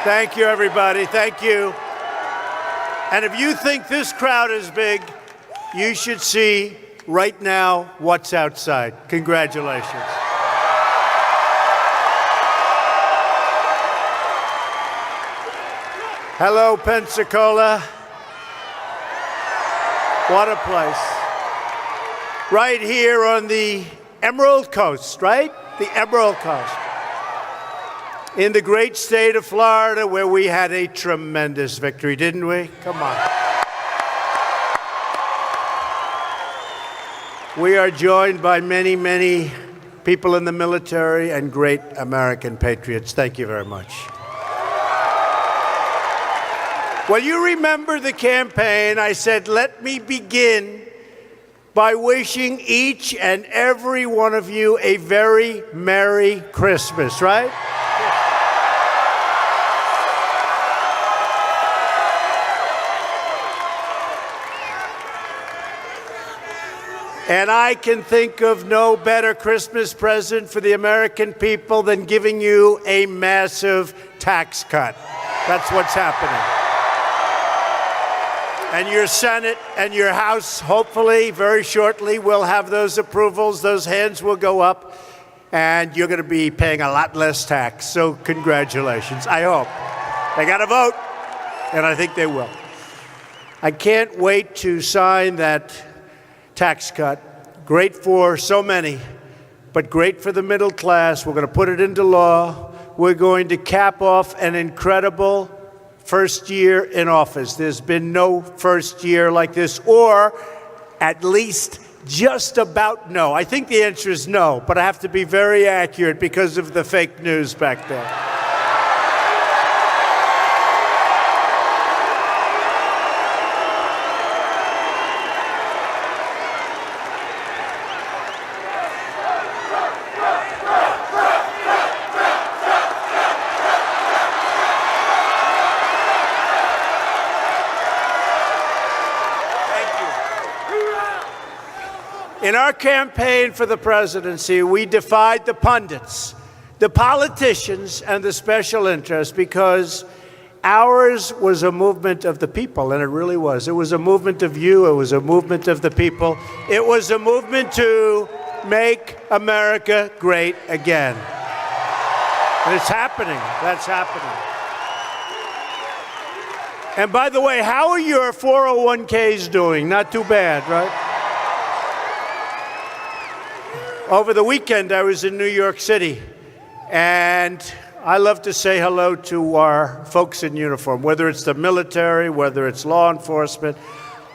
Thank you, everybody. Thank you. And if you think this crowd is big, you should see right now what's outside. Congratulations. Hello, Pensacola. What a place. Right here on the Emerald Coast, right? The Emerald Coast. In the great state of Florida, where we had a tremendous victory, didn't we? Come on. We are joined by many, many people in the military and great American patriots. Thank you very much. Well, you remember the campaign. I said, let me begin by wishing each and every one of you a very Merry Christmas, right? And I can think of no better Christmas present for the American people than giving you a massive tax cut. That's what's happening. And your Senate and your House, hopefully, very shortly, will have those approvals. Those hands will go up, and you're going to be paying a lot less tax. So congratulations, I hope. They got to vote, and I think they will. I can't wait to sign that tax cut. Great for so many, but great for the middle class. We're going to put it into law. We're going to cap off an incredible first year in office. There's been no first year like this, or at least just about no. I think the answer is no, but I have to be very accurate because of the fake news back there. In our campaign for the presidency, we defied the pundits, the politicians, and the special interests because ours was a movement of the people, and it really was. It was a movement of you. It was a movement of the people. It was a movement to make America great again. And it's happening. That's happening. And by the way, how are your 401ks doing? Not too bad, right? Over the weekend, I was in New York City, and I love to say hello to our folks in uniform, whether it's the military, whether it's law enforcement.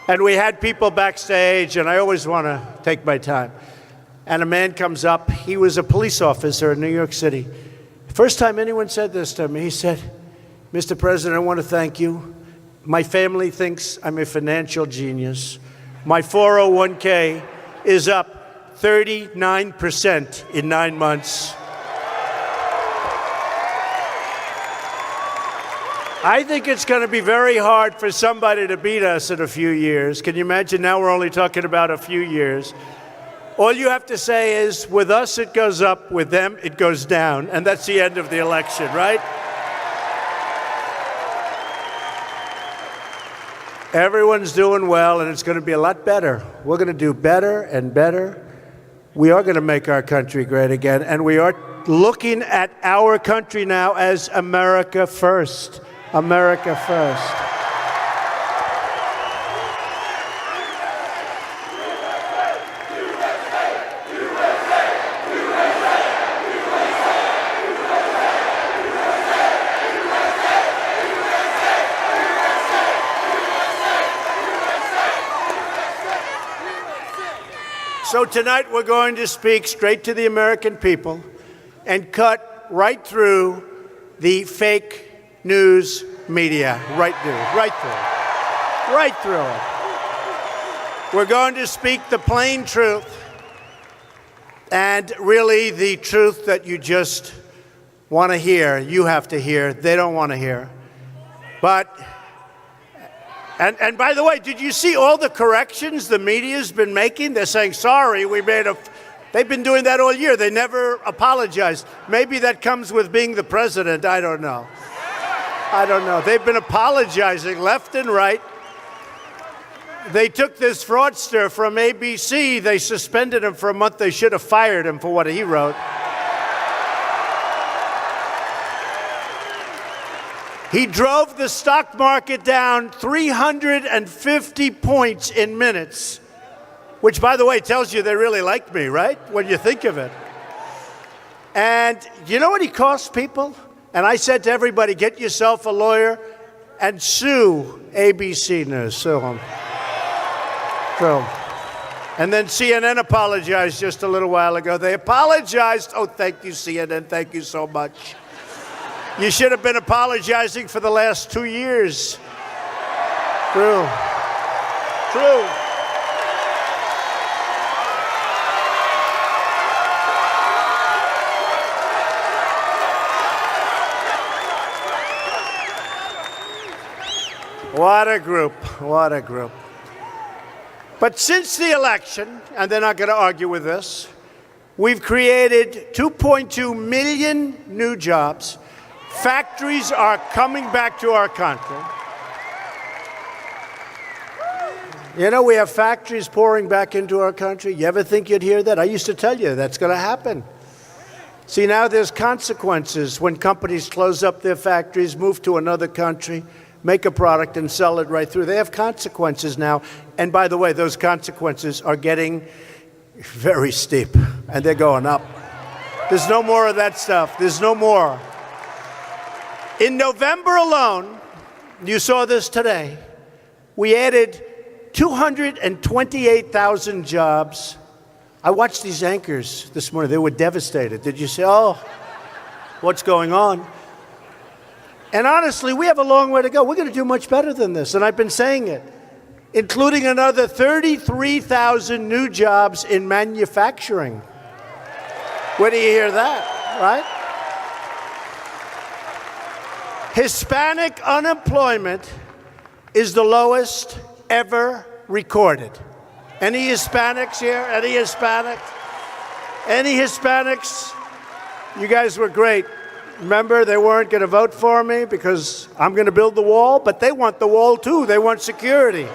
And we had people backstage, and I always want to take my time. And a man comes up. He was a police officer in New York City. First time anyone said this to me, he said, Mr. President, I want to thank you. My family thinks I'm a financial genius. My 401k is up 39% in 9 months. I think it's going to be very hard for somebody to beat us in a few years. Can you imagine? Now we're only talking about a few years. All you have to say is, with us it goes up, with them it goes down, and that's the end of the election, right? Everyone's doing well, and it's going to be a lot better. We're going to do better and better. We are going to make our country great again, and we are looking at our country now as America first. America first. So tonight we're going to speak straight to the American people and cut right through the fake news media. Right through it. We're going to speak the plain truth, and really the truth that you just want to hear, you have to hear, they don't want to hear. But And by the way, did you see all the corrections the media's been making? They're saying, sorry, they've been doing that all year. They never apologized. Maybe that comes with being the president. I don't know. I don't know. They've been apologizing left and right. They took this fraudster from ABC. They suspended him for a month. They should have fired him for what he wrote. He drove the stock market down 350 points in minutes, which, by the way, tells you they really like me, right? When you think of it. And you know what he cost people? And I said to everybody, get yourself a lawyer and sue ABC News. Sue them. So, and then CNN apologized just a little while ago. They apologized. Oh, thank you, CNN. Thank you so much. You should have been apologizing for the last 2 years. True. True. What a group. What a group. But since the election, and they're not going to argue with this, we've created 2.2 million new jobs. Factories are coming back to our country. You know, we have factories pouring back into our country. You ever think you'd hear that? I used to tell you that's going to happen. See, now there's consequences when companies close up their factories, move to another country, make a product and sell it right through. They have consequences now. And by the way, those consequences are getting very steep, and they're going up. There's no more of that stuff. There's no more. In November alone, you saw this today, we added 228,000 jobs. I watched these anchors this morning. They were devastated. Did you say, oh, what's going on? And honestly, we have a long way to go. We're going to do much better than this, and I've been saying it, including another 33,000 new jobs in manufacturing. Where do you hear that, right? Hispanic unemployment is the lowest ever recorded. Any Hispanics here? Any Hispanics? Any Hispanics? You guys were great. Remember, they weren't going to vote for me because I'm going to build the wall, but they want the wall too. They want security.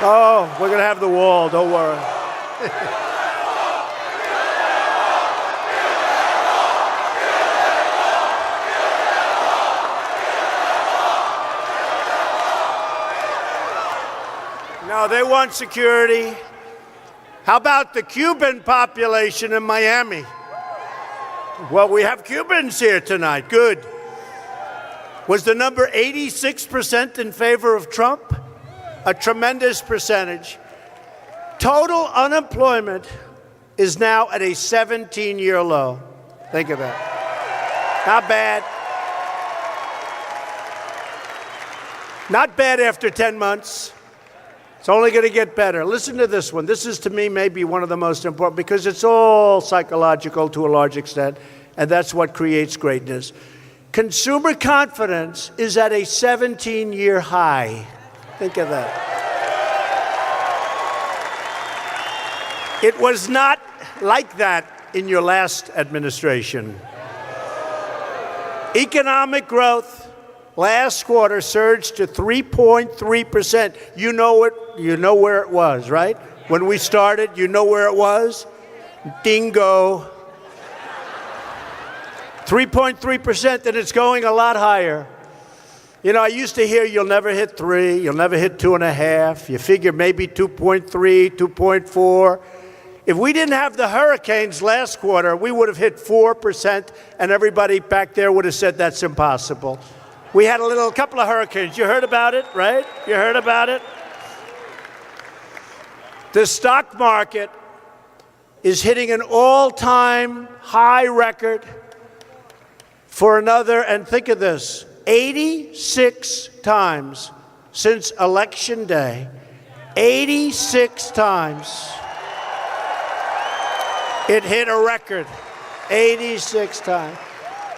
Oh, we're going to have the wall. Don't worry. No, they want security. How about the Cuban population in Miami? Well, we have Cubans here tonight. Good. Was the number 86% in favor of Trump? A tremendous percentage. Total unemployment is now at a 17-year low. Think of that. Not bad. Not bad after 10 months. It's only going to get better. Listen to this one. This is, to me, maybe one of the most important because it's all psychological to a large extent, and that's what creates greatness. Consumer confidence is at a 17-year high. Think of that. It was not like that in your last administration. Economic growth last quarter surged to 3.3%. You know it. You know where it was, right? When we started, you know where it was? Dingo. 3.3%, and it's going a lot higher. You know, I used to hear you'll never hit 3, you'll never hit 2.5. You figure maybe 2.3, 2.4. If we didn't have the hurricanes last quarter, we would have hit 4%, and everybody back there would have said that's impossible. We had a couple of hurricanes. You heard about it, right? You heard about it? The stock market is hitting an all-time high record for another, and think of this, 86 times since Election Day. 86 times. It hit a record. 86 times.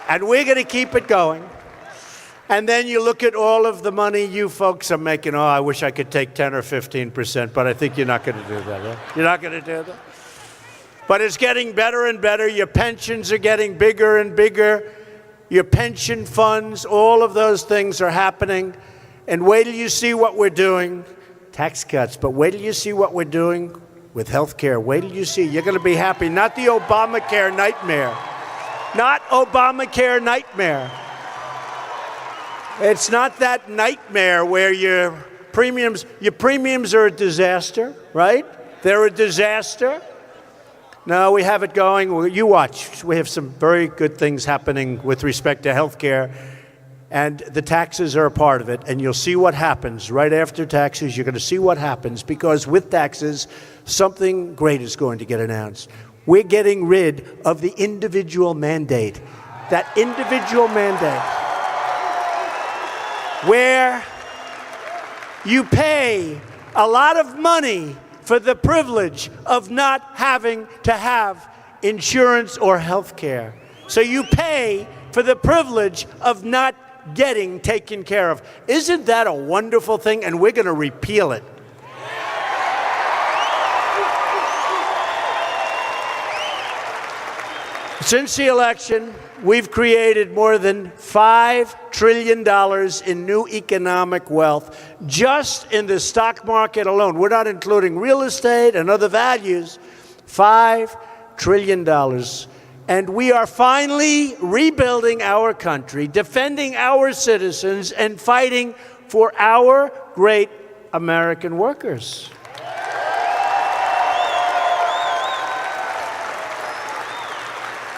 And we're going to keep it going. And then you look at all of the money you folks are making. Oh, I wish I could take 10 or 15%, but I think you're not going to do that. Right? You're not going to do that? But it's getting better and better. Your pensions are getting bigger and bigger. Your pension funds, all of those things are happening. And wait till you see what we're doing. Tax cuts, but wait till you see what we're doing with health care. Wait till you see. You're going to be happy. Not the Obamacare nightmare. Not Obamacare nightmare. It's not that nightmare where your premiums are a disaster, right? They're a disaster. No, we have it going. You watch. We have some very good things happening with respect to health care, and the taxes are a part of it. And you'll see what happens right after taxes. You're going to see what happens, because with taxes, something great is going to get announced. We're getting rid of the individual mandate. That individual mandate, where you pay a lot of money for the privilege of not having to have insurance or health care. So you pay for the privilege of not getting taken care of. Isn't that a wonderful thing? And we're going to repeal it. Since the election, we've created more than $5 trillion in new economic wealth just in the stock market alone. We're not including real estate and other values. $5 trillion. And we are finally rebuilding our country, defending our citizens, and fighting for our great American workers.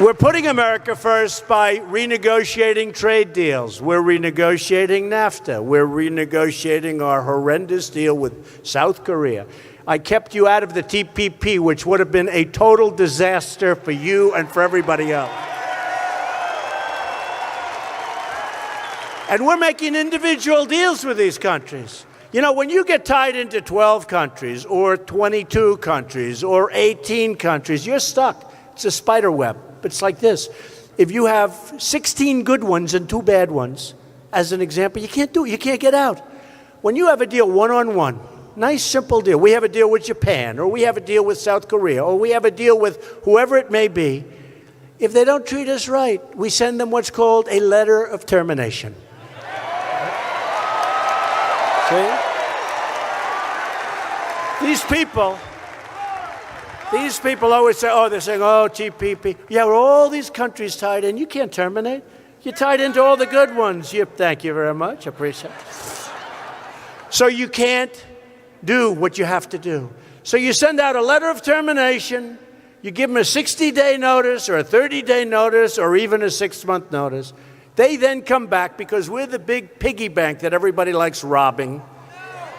We're putting America first by renegotiating trade deals. We're renegotiating NAFTA. We're renegotiating our horrendous deal with South Korea. I kept you out of the TPP, which would have been a total disaster for you and for everybody else. And we're making individual deals with these countries. You know, when you get tied into 12 countries or 22 countries or 18 countries, you're stuck. It's a spider web. It's like this. If you have 16 good ones and 2 bad ones, as an example, you can't do it. You can't get out. When you have a deal one-on-one, nice, simple deal. We have a deal with Japan, or we have a deal with South Korea, or we have a deal with whoever it may be. If they don't treat us right, we send them what's called a letter of termination. See? These people always say, they're saying, TPP. Yeah, we're all these countries tied in. You can't terminate. You're tied into all the good ones. Thank you very much. Appreciate it. So you can't do what you have to do. So you send out a letter of termination. You give them a 60-day notice or a 30-day notice or even a 6-month notice. They then come back because we're the big piggy bank that everybody likes robbing.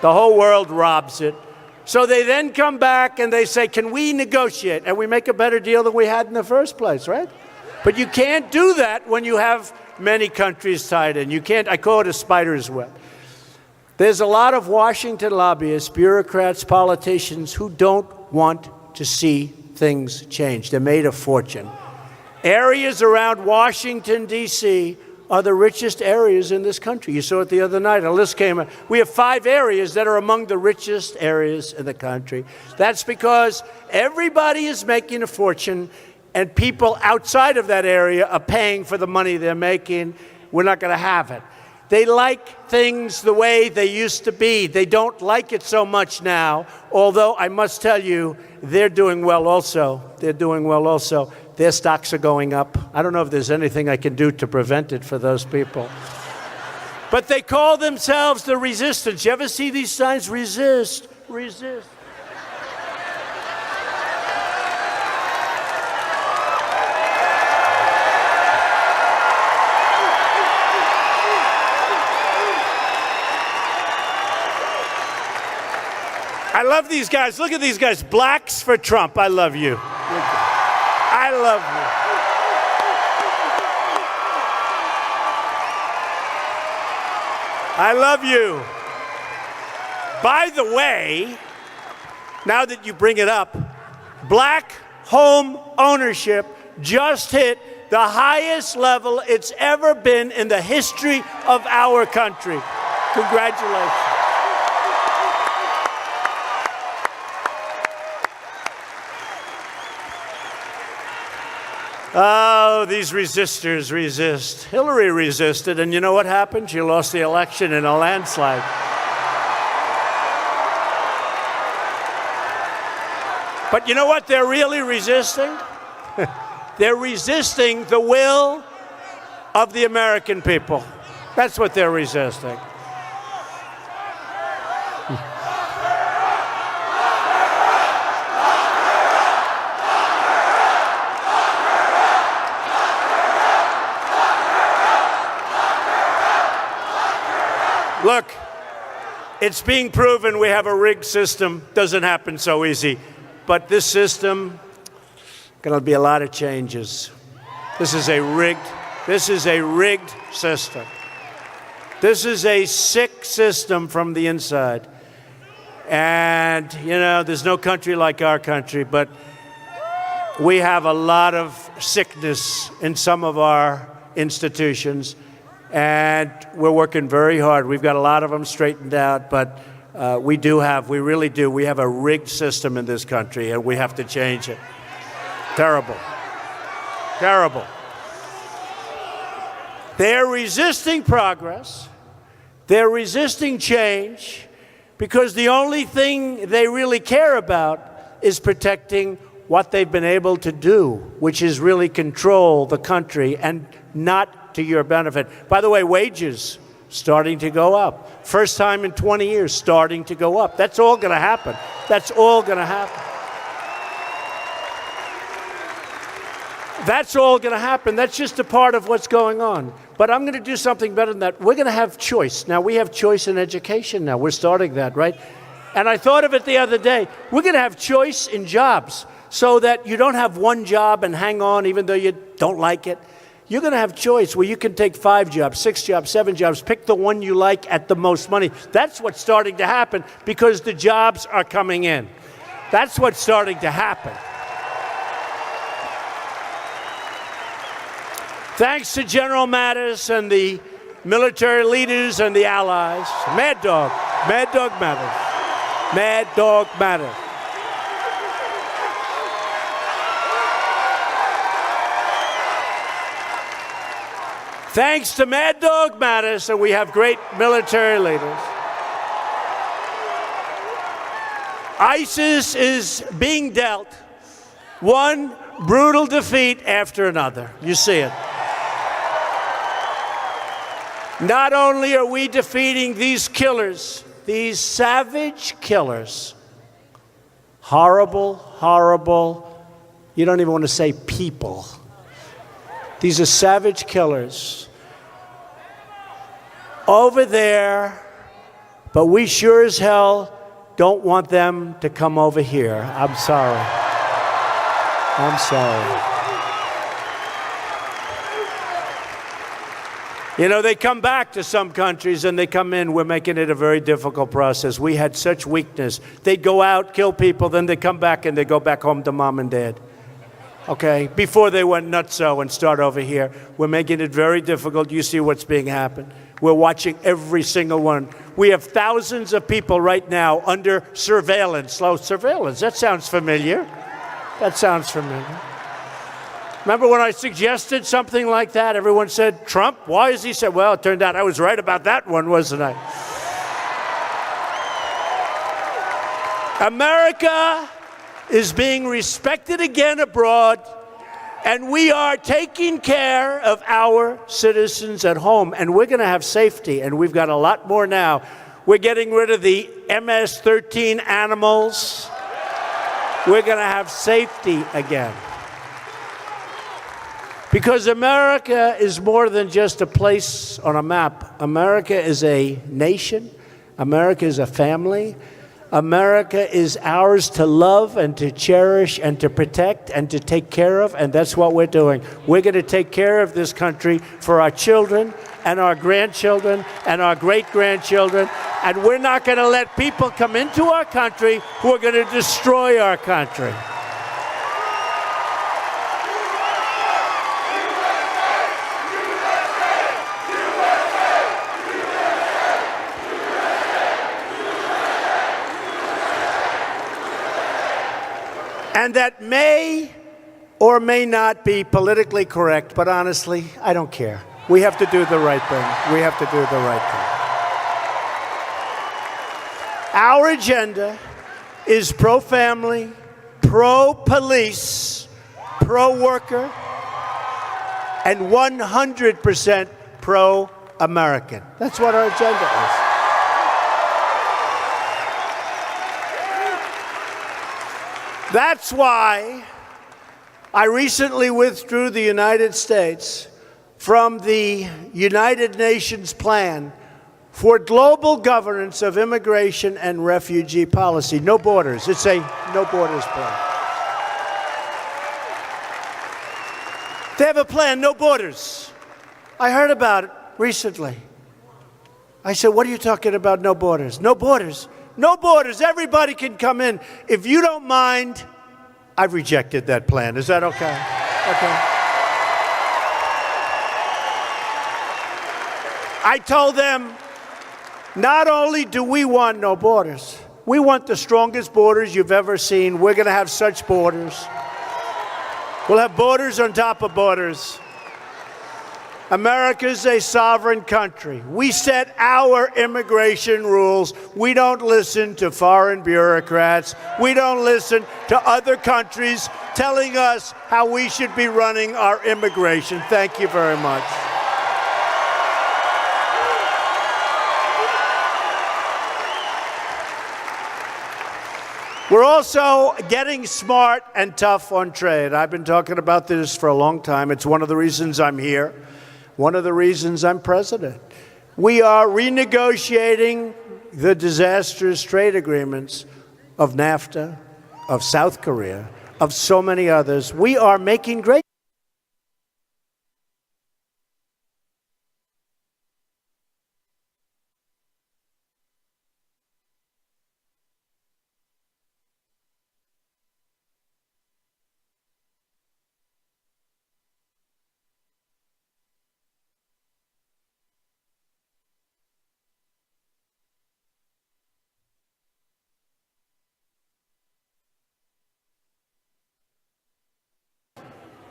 The whole world robs it. So they then come back and they say, can we negotiate? And we make a better deal than we had in the first place, right? But you can't do that when you have many countries tied in. You can't, I call it a spider's web. There's a lot of Washington lobbyists, bureaucrats, politicians who don't want to see things change. They're made a fortune. Areas around Washington, D.C. are the richest areas in this country. You saw it the other night. A list came out. We have 5 areas that are among the richest areas in the country. That's because everybody is making a fortune, and people outside of that area are paying for the money they're making. We're not going to have it. They like things the way they used to be. They don't like it so much now, although I must tell you, they're doing well also. They're doing well also. Their stocks are going up. I don't know if there's anything I can do to prevent it for those people. But they call themselves the resistance. You ever see these signs? Resist, resist. I love these guys. Look at these guys. Blacks for Trump. I love you. I love you. I love you. By the way, now that you bring it up, black home ownership just hit the highest level it's ever been in the history of our country. Congratulations. Oh, these resistors resist. Hillary resisted, and you know what happened? She lost the election in a landslide. But you know what they're really resisting? They're resisting the will of the American people. That's what they're resisting. Look, it's being proven we have a rigged system. Doesn't happen so easy. But this system, going to be a lot of changes. This is a rigged system. This is a sick system from the inside. And, you know, there's no country like our country, but we have a lot of sickness in some of our institutions. And we're working very hard. We've got a lot of them straightened out, but we really do. We have a rigged system in this country, and we have to change it. Terrible. Terrible. They're resisting progress. They're resisting change because the only thing they really care about is protecting what they've been able to do, which is really control the country and not to your benefit. By the way, wages starting to go up. First time in 20 years, starting to go up. That's all going to happen. That's all going to happen. That's all going to happen. That's just a part of what's going on. But I'm going to do something better than that. We're going to have choice. Now, we have choice in education now. We're starting that, right? And I thought of it the other day. We're going to have choice in jobs so that you don't have one job and hang on even though you don't like it. You're going to have choice where you can take 5 jobs, 6 jobs, 7 jobs, pick the one you like at the most money. That's what's starting to happen because the jobs are coming in. That's what's starting to happen. Thanks to General Mattis and the military leaders and the allies. Mad Dog Mattis. Mad Dog Mattis. Thanks to Mad Dog Mattis, and we have great military leaders. ISIS is being dealt one brutal defeat after another. You see it. Not only are we defeating these killers, these savage killers, horrible, horrible, you don't even want to say people. These are savage killers over there, but we sure as hell don't want them to come over here. I'm sorry. I'm sorry. You know, they come back to some countries and they come in. We're making it a very difficult process. We had such weakness. They'd go out, kill people, then they come back and they go back home to mom and dad. Okay, before they went nutso and start over here. We're making it very difficult. You see what's being happened. We're watching every single one. We have thousands of people right now under surveillance. Slow surveillance. That sounds familiar. That sounds familiar. Remember when I suggested something like that? Everyone said, Trump? Why is he said? Well, it turned out I was right about that one, wasn't I? America is being respected again abroad, and we are taking care of our citizens at home, and we're going to have safety, and we've got a lot more now. We're getting rid of the MS-13 animals. We're going to have safety again. Because America is more than just a place on a map. America is a nation. America is a family. America is ours to love and to cherish and to protect and to take care of, and that's what we're doing. We're going to take care of this country for our children and our grandchildren and our great-grandchildren, and we're not going to let people come into our country who are going to destroy our country. And that may or may not be politically correct, but honestly, I don't care. We have to do the right thing. We have to do the right thing. Our agenda is pro-family, pro-police, pro-worker, and 100% pro-American. That's what our agenda is. That's why I recently withdrew the United States from the United Nations plan for global governance of immigration and refugee policy. No borders. It's a no borders plan. They have a plan, no borders. I heard about it recently. I said, what are you talking about, no borders? No borders. No borders. Everybody can come in. If you don't mind, I've rejected that plan. Is that okay? Okay. I told them, not only do we want no borders, we want the strongest borders you've ever seen. We're going to have such borders. We'll have borders on top of borders. America's a sovereign country. We set our immigration rules. We don't listen to foreign bureaucrats. We don't listen to other countries telling us how we should be running our immigration. Thank you very much. We're also getting smart and tough on trade. I've been talking about this for a long time. It's one of the reasons I'm here. One of the reasons I'm president. We are renegotiating the disastrous trade agreements of NAFTA, of South Korea, of so many others. We are making great.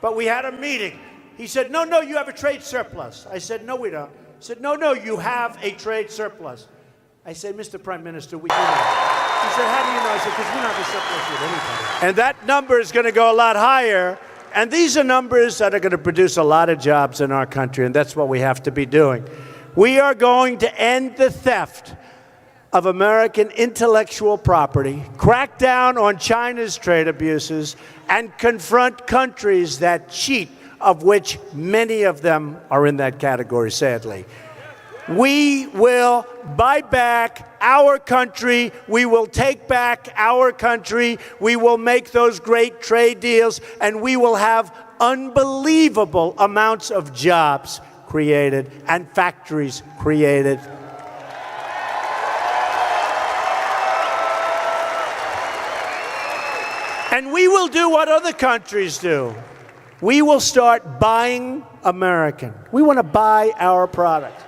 But we had a meeting. He said, no, you have a trade surplus. I said, no, we don't. He said, no, you have a trade surplus. I said, Mr. Prime Minister, we do not. He said, how do you know? I said, because we don't have a surplus with anybody. And that number is going to go a lot higher. And these are numbers that are going to produce a lot of jobs in our country, and that's what we have to be doing. We are going to end the theft of American intellectual property, crack down on China's trade abuses, and confront countries that cheat, of which many of them are in that category, sadly. We will buy back our country. We will take back our country. We will make those great trade deals, and we will have unbelievable amounts of jobs created and factories created. And we will do what other countries do. We will start buying American. We want to buy our products.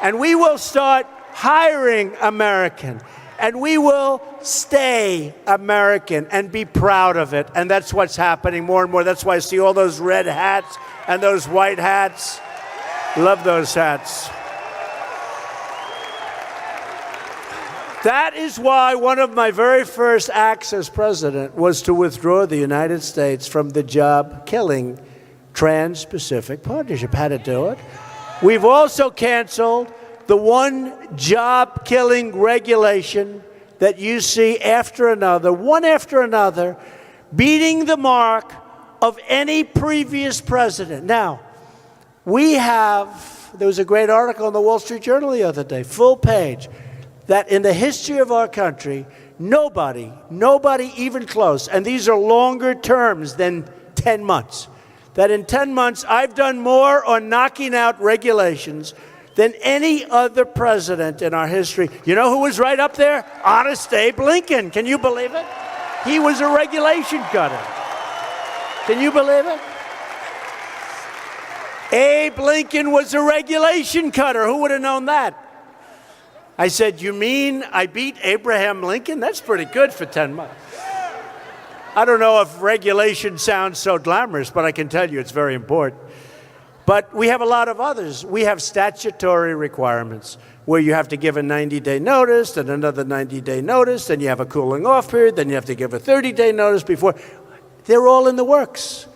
And we will start hiring American. And we will stay American and be proud of it. And that's what's happening more and more. That's why I see all those red hats and those white hats. Love those hats. That is why one of my very first acts as president was to withdraw the United States from the job-killing Trans-Pacific Partnership. Had to do it. We've also canceled the one job-killing regulation that you see after another, one after another, beating the mark of any previous president. Now, there was a great article in the Wall Street Journal the other day, full page, that in the history of our country, nobody even close, and these are longer terms than 10 months, that in 10 months I've done more on knocking out regulations than any other president in our history. You know who was right up there? Honest Abe Lincoln. Can you believe it? He was a regulation cutter. Can you believe it? Abe Lincoln was a regulation cutter. Who would have known that? I said, you mean I beat Abraham Lincoln? That's pretty good for 10 months. I don't know if regulation sounds so glamorous, but I can tell you it's very important. But we have a lot of others. We have statutory requirements where you have to give a 90-day notice, then another 90-day notice, then you have a cooling off period, then you have to give a 30-day notice before. They're all in the works.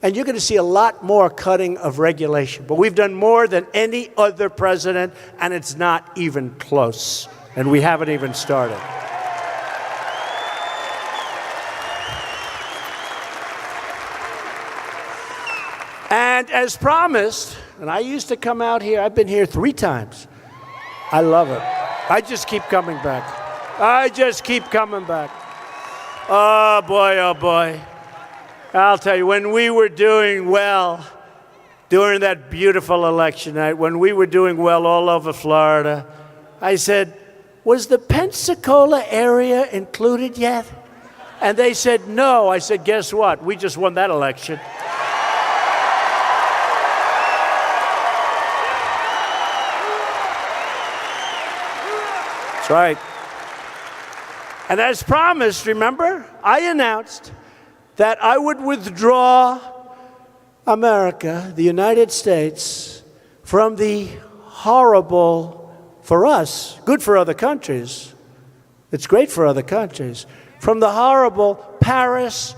And you're going to see a lot more cutting of regulation. But we've done more than any other president, and it's not even close. And we haven't even started. And as promised, and I used to come out here, I've been here 3 times. I love it. I just keep coming back. I just keep coming back. Oh, boy, oh, boy. I'll tell you, when we were doing well during that beautiful election night, when we were doing well all over Florida, I said, was the Pensacola area included yet? And they said, no. I said, guess what? We just won that election. That's right. And as promised, remember, I announced that I would withdraw America, the United States, from the horrible, for us, good for other countries, it's great for other countries, from the horrible Paris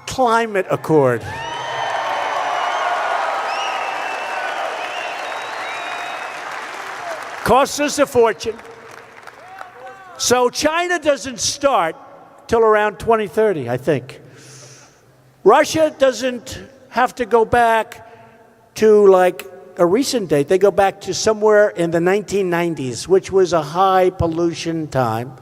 Climate Accord. Costs us a fortune. So China doesn't start till around 2030, I think. Russia doesn't have to go back to like a recent date. They go back to somewhere in the 1990s, which was a high pollution time.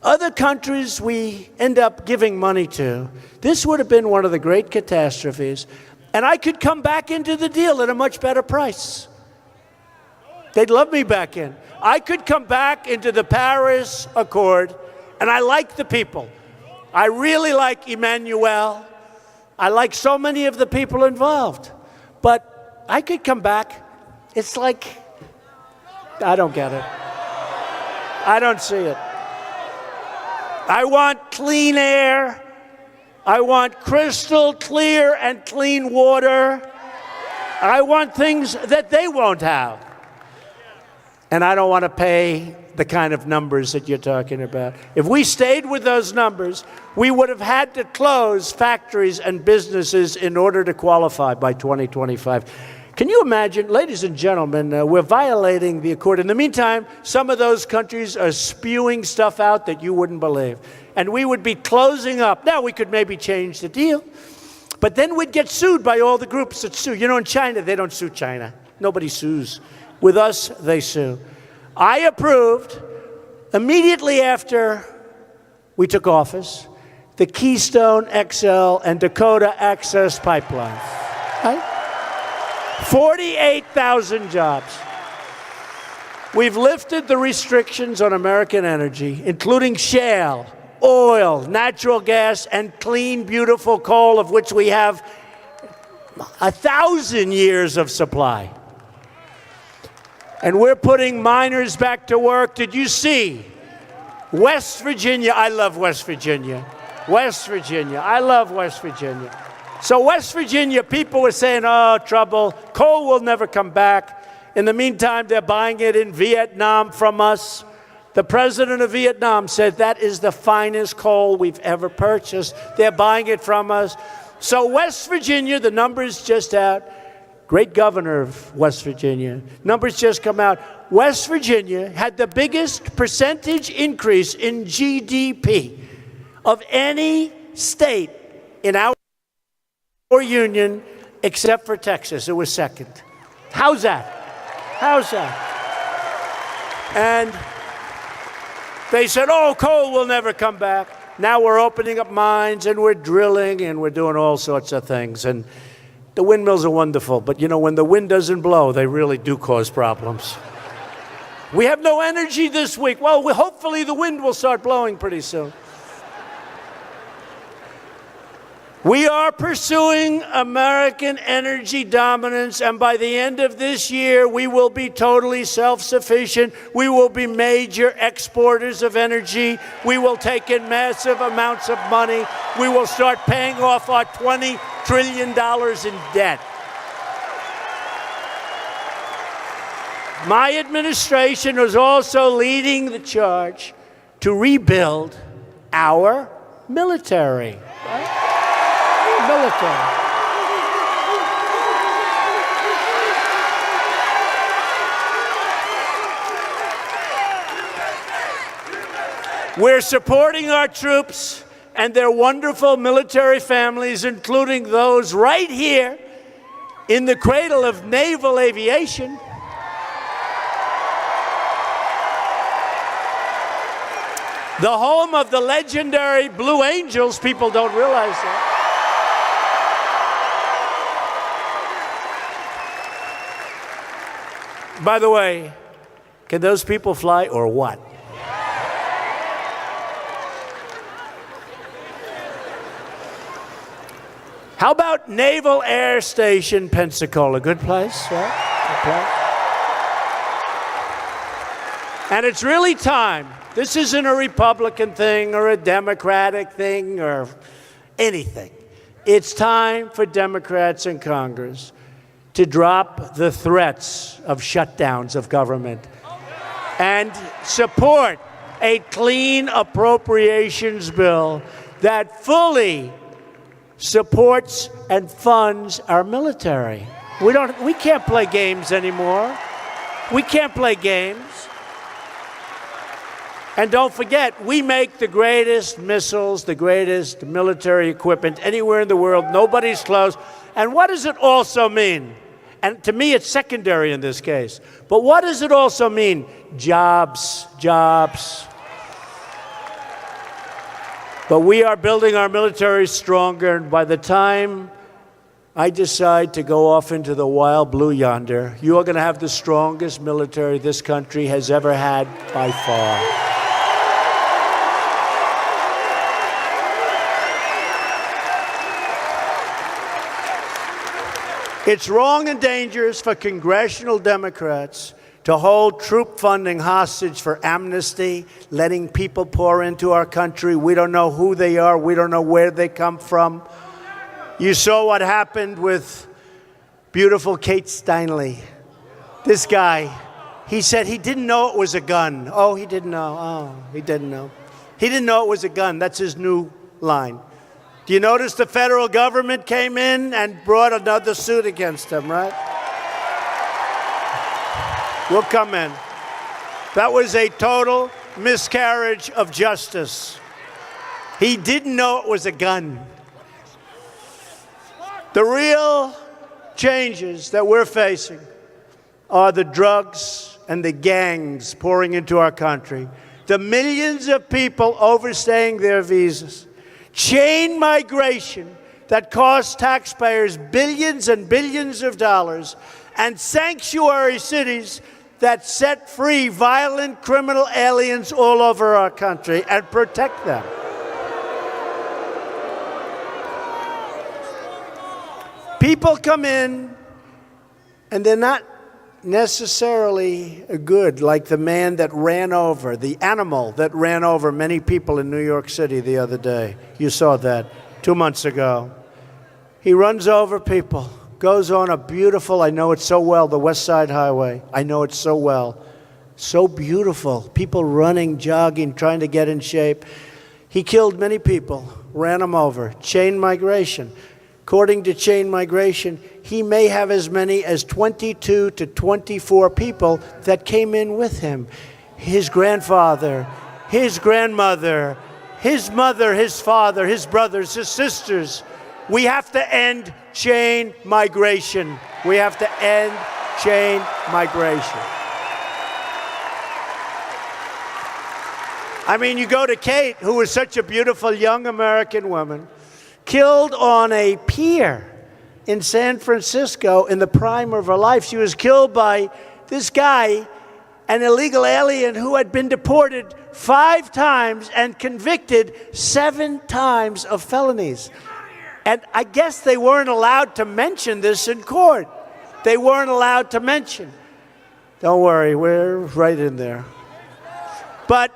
Other countries we end up giving money to. This would have been one of the great catastrophes. And I could come back into the deal at a much better price. They'd love me back in. I could come back into the Paris Accord, and I like the people. I really like Emmanuel. I like so many of the people involved. But I could come back. It's like, I don't get it. I don't see it. I want clean air. I want crystal clear and clean water. I want things that they won't have. And I don't want to pay the kind of numbers that you're talking about. If we stayed with those numbers, we would have had to close factories and businesses in order to qualify by 2025. Can you imagine, ladies and gentlemen, we're violating the accord. In the meantime, some of those countries are spewing stuff out that you wouldn't believe. And we would be closing up. Now, we could maybe change the deal. But then we'd get sued by all the groups that sue. You know, in China, they don't sue China. Nobody sues. With us, they sue. I approved, immediately after we took office, the Keystone XL and Dakota Access Pipeline. Right? 48,000 jobs. We've lifted the restrictions on American energy, including shale, oil, natural gas, and clean, beautiful coal, of which we have 1,000 years of supply. And we're putting miners back to work. Did you see West Virginia? I love West Virginia. West Virginia. I love West Virginia. So West Virginia, people were saying, oh, trouble. Coal will never come back. In the meantime, they're buying it in Vietnam from us. The president of Vietnam said that is the finest coal we've ever purchased. They're buying it from us. So West Virginia, the numbers just out. Great governor of West Virginia. Numbers just come out. West Virginia had the biggest percentage increase in GDP of any state in our union except for Texas. It was second. How's that? How's that? And they said, oh, coal will never come back. Now we're opening up mines and we're drilling and we're doing all sorts of things. And the windmills are wonderful, but you know, when the wind doesn't blow, they really do cause problems. We have no energy this week. Well, hopefully the wind will start blowing pretty soon. We are pursuing American energy dominance, and by the end of this year, we will be totally self-sufficient. We will be major exporters of energy. We will take in massive amounts of money. We will start paying off our $20 trillion in debt. My administration is also leading the charge to rebuild our military. Right? Military. We're supporting our troops and their wonderful military families, including those right here in the cradle of naval aviation. The home of the legendary Blue Angels. People don't realize that. By the way, can those people fly or what? How about Naval Air Station Pensacola? Good place, right? Good place. And it's really time. This isn't a Republican thing or a Democratic thing or anything. It's time for Democrats in Congress to drop the threats of shutdowns of government and support a clean appropriations bill that fully supports and funds our military. We can't play games anymore. We can't play games. And don't forget, we make the greatest missiles, the greatest military equipment anywhere in the world. Nobody's close. And what does it also mean? And to me, it's secondary in this case. But what does it also mean? Jobs, jobs. But we are building our military stronger, and by the time I decide to go off into the wild blue yonder, you are going to have the strongest military this country has ever had by far. It's wrong and dangerous for congressional Democrats to hold troop funding hostage for amnesty, letting people pour into our country. We don't know who they are. We don't know where they come from. You saw what happened with beautiful Kate Steinle. This guy, he said he didn't know it was a gun. Oh, he didn't know. Oh, he didn't know. He didn't know it was a gun. That's his new line. Do you notice the federal government came in and brought another suit against him, right? We'll come in. That was a total miscarriage of justice. He didn't know it was a gun. The real changes that we're facing are the drugs and the gangs pouring into our country, the millions of people overstaying their visas, chain migration that costs taxpayers billions and billions of dollars, and sanctuary cities that set free violent criminal aliens all over our country and protect them. People come in and they're not necessarily good, like the man that ran over, the animal that ran over many people in New York City the other day. You saw that 2 months ago. He runs over people, goes on a beautiful, I know it so well, the West Side Highway. I know it so well. So beautiful. People running, jogging, trying to get in shape. He killed many people, ran them over. Chain migration. According to chain migration, he may have as many as 22 to 24 people that came in with him. His grandfather, his grandmother, his mother, his father, his brothers, his sisters. We have to end chain migration. We have to end chain migration. I mean, you go to Kate, who was such a beautiful young American woman, killed on a pier in San Francisco in the prime of her life. She was killed by this guy, an illegal alien who had been deported 5 times and convicted 7 times of felonies. And I guess they weren't allowed to mention this in court. They weren't allowed to mention. Don't worry, we're right in there. But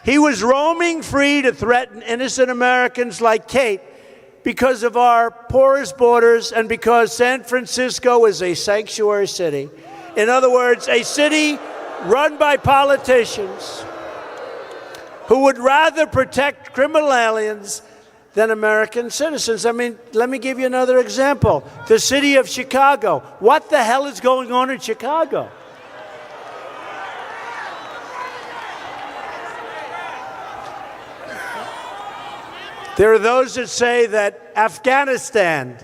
he was roaming free to threaten innocent Americans like Kate because of our porous borders and because San Francisco is a sanctuary city. In other words, a city run by politicians who would rather protect criminal aliens than American citizens. I mean, let me give you another example. The city of Chicago. What the hell is going on in Chicago? There are those that say that Afghanistan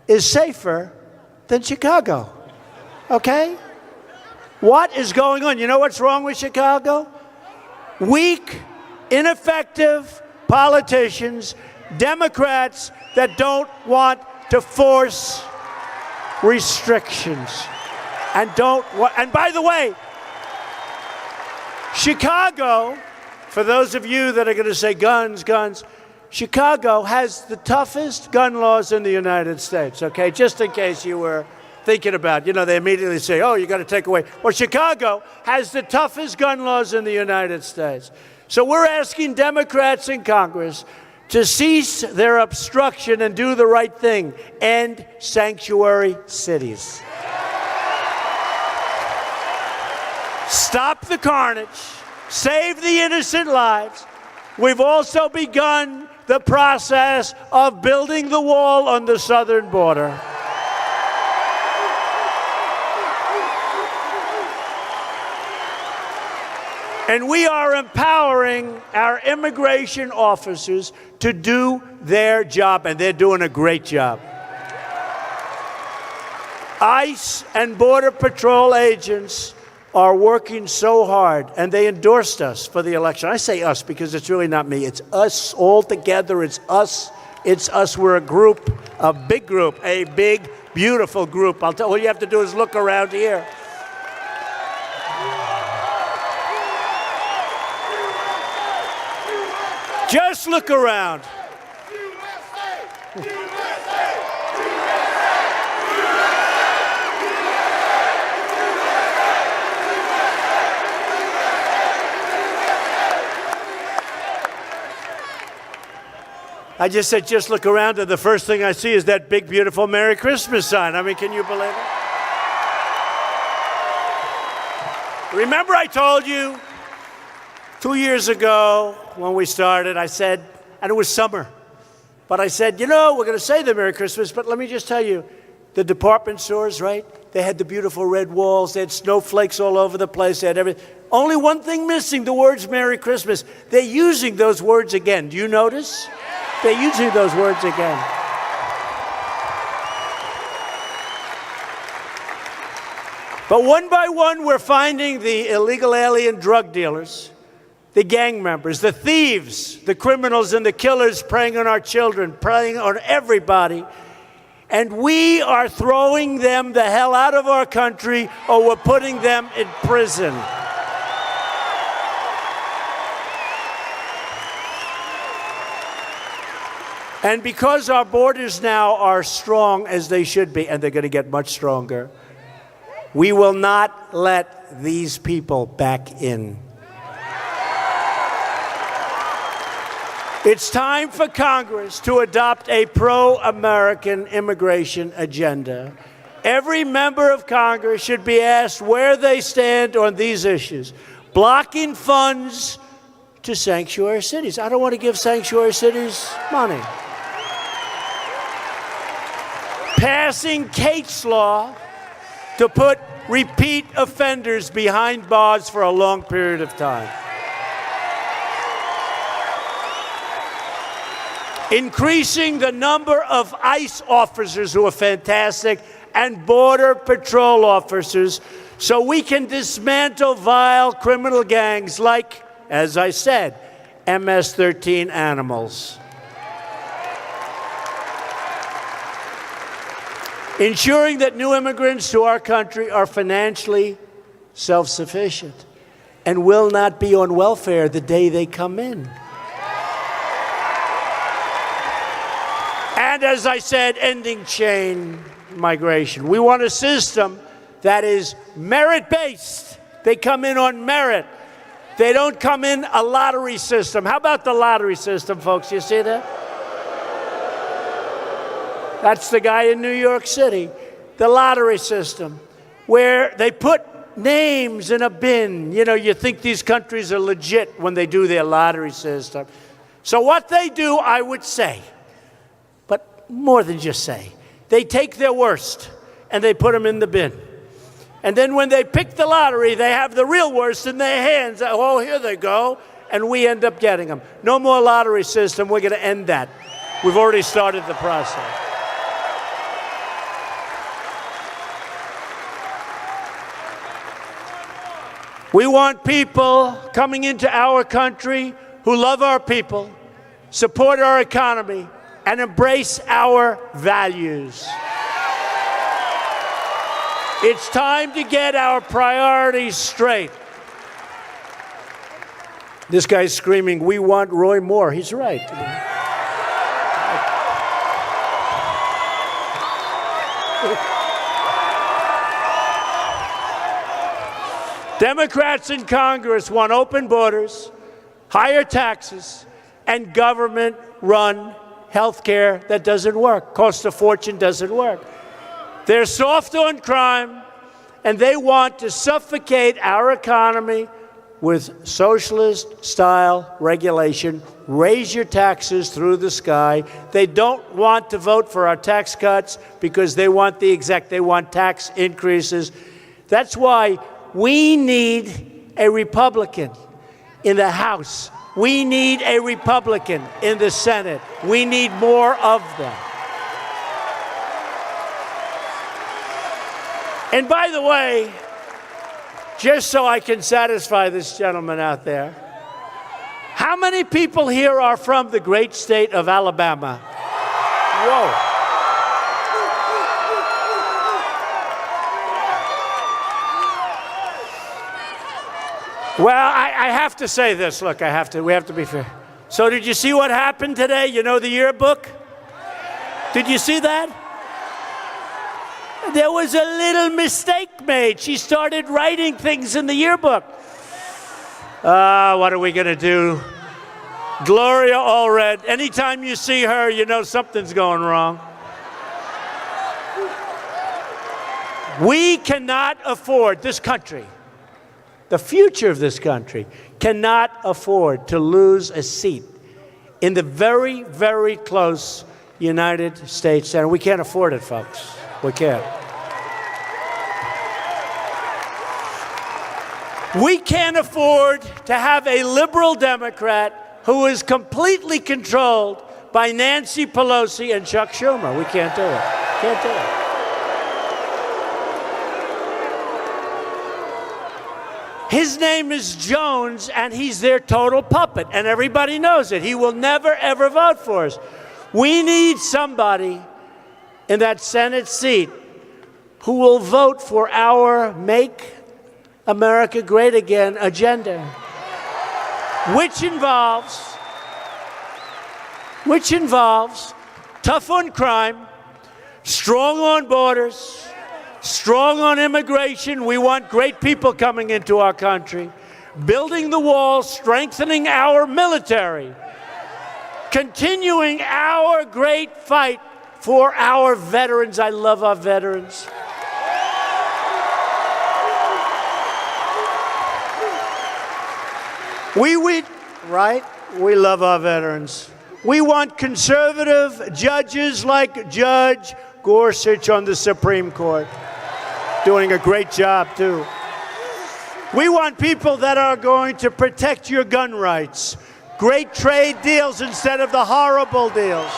is safer than Chicago. Okay? What is going on? You know what's wrong with Chicago? Weak, ineffective politicians, Democrats that don't want to force restrictions and don't want, and by the way, Chicago, for those of you that are going to say guns, guns, Chicago has the toughest gun laws in the United States, okay? Just in case you were thinking about, they immediately say, oh, you got to take away. Well, Chicago has the toughest gun laws in the United States. So we're asking Democrats in Congress to cease their obstruction and do the right thing. End sanctuary cities. Stop the carnage. Save the innocent lives. We've also begun the process of building the wall on the southern border. And we are empowering our immigration officers to do their job, and they're doing a great job. ICE and Border Patrol agents are working so hard, and they endorsed us for the election. I say us because it's really not me. It's us all together. It's us. It's us. We're a group, a big group, a big, beautiful group. All you have to do is look around here. Just look around. I just said, just look around, and the first thing I see is that big, beautiful Merry Christmas sign. I mean, can you believe it? Remember I told you 2 years ago when we started, I said, and it was summer, but I said, we're going to say the Merry Christmas, but let me just tell you, the department stores, right? They had the beautiful red walls. They had snowflakes all over the place. They had everything. Only one thing missing, the words Merry Christmas. They're using those words again. Do you notice? They're using those words again. But one by one, we're finding the illegal alien drug dealers, the gang members, the thieves, the criminals and the killers preying on our children, preying on everybody. And we are throwing them the hell out of our country, or we're putting them in prison. And because our borders now are strong as they should be, and they're going to get much stronger, we will not let these people back in. It's time for Congress to adopt a pro-American immigration agenda. Every member of Congress should be asked where they stand on these issues. Blocking funds to sanctuary cities. I don't want to give sanctuary cities money. Passing Kate's law to put repeat offenders behind bars for a long period of time. Increasing the number of ICE officers, who are fantastic, and Border Patrol officers, so we can dismantle vile criminal gangs like, as I said, MS-13 animals. Ensuring that new immigrants to our country are financially self-sufficient and will not be on welfare the day they come in. And as I said, ending chain migration. We want a system that is merit-based. They come in on merit. They don't come in a lottery system. How about the lottery system, folks? You see that? That's the guy in New York City. The lottery system, where they put names in a bin. You know, you think these countries are legit when they do their lottery system. So what they do, I would say, but more than just say, they take their worst and they put them in the bin. And then when they pick the lottery, they have the real worst in their hands. Oh, here they go. And we end up getting them. No more lottery system. We're going to end that. We've already started the process. We want people coming into our country who love our people, support our economy, and embrace our values. It's time to get our priorities straight. This guy's screaming, "We want Roy Moore." He's right. Democrats in Congress want open borders, higher taxes, and government-run health care that doesn't work. Costs a fortune, doesn't work. They're soft on crime, and they want to suffocate our economy with socialist-style regulation. Raise your taxes through the sky. They don't want to vote for our tax cuts because they want they want tax increases. That's why we need a Republican in the House. We need a Republican in the Senate. We need more of them. And by the way, just so I can satisfy this gentleman out there, how many people here are from the great state of Alabama? Whoa. Well, I have to say this. Look, we have to be fair. So did you see what happened today? You know the yearbook? Did you see that? There was a little mistake made. She started writing things in the yearbook. What are we going to do? Gloria Allred, anytime you see her, you know something's going wrong. We cannot afford, this country, the future of this country, cannot afford to lose a seat in the very, very close United States Senate. We can't afford it, folks. We can't. We can't afford to have a liberal Democrat who is completely controlled by Nancy Pelosi and Chuck Schumer. We can't do it. Can't do it. His name is Jones, and he's their total puppet, and everybody knows it. He will never, ever vote for us. We need somebody in that Senate seat who will vote for our Make America Great Again agenda, which involves tough on crime, strong on borders, strong on immigration. We want great people coming into our country, building the wall, strengthening our military, continuing our great fight for our veterans. I love our veterans. We love our veterans. We want conservative judges like Judge Gorsuch on the Supreme Court, doing a great job, too. We want people that are going to protect your gun rights. Great trade deals instead of the horrible deals.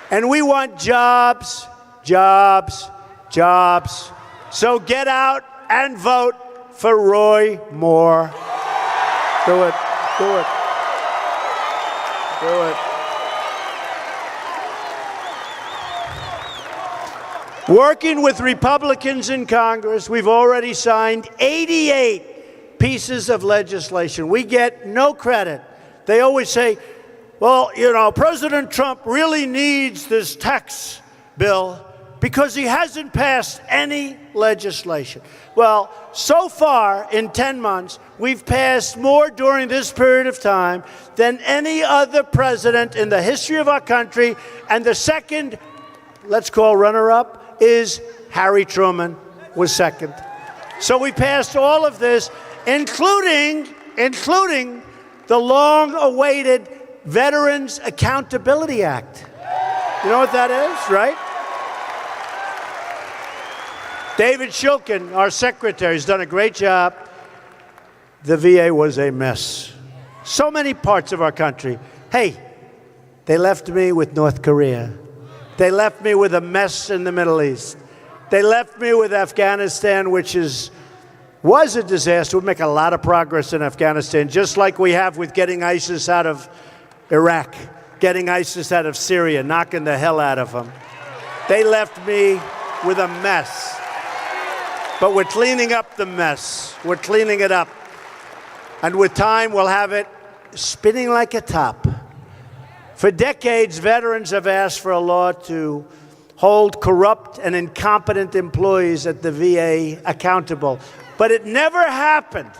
And we want jobs, jobs, jobs. So get out and vote for Roy Moore. Do it. Do it. Do it. Working with Republicans in Congress, we've already signed 88 pieces of legislation. We get no credit They always say, well, you know, President Trump really needs this tax bill because he hasn't passed any legislation. Well, so far in 10 months, we've passed more during this period of time than any other president in the history of our country. And the second, let's call runner-up, is Harry Truman was second. So we passed all of this, including the long-awaited Veterans Accountability Act. You know what that is, right? David Shulkin, our secretary, has done a great job. The VA was a mess. So many parts of our country. Hey, they left me with North Korea. They left me with a mess in the Middle East. They left me with Afghanistan, which was a disaster. We'll make a lot of progress in Afghanistan, just like we have with getting ISIS out of Iraq, getting ISIS out of Syria, knocking the hell out of them. They left me with a mess. But we're cleaning up the mess. We're cleaning it up. And with time, we'll have it spinning like a top. For decades, veterans have asked for a law to hold corrupt and incompetent employees at the VA accountable. But it never happened.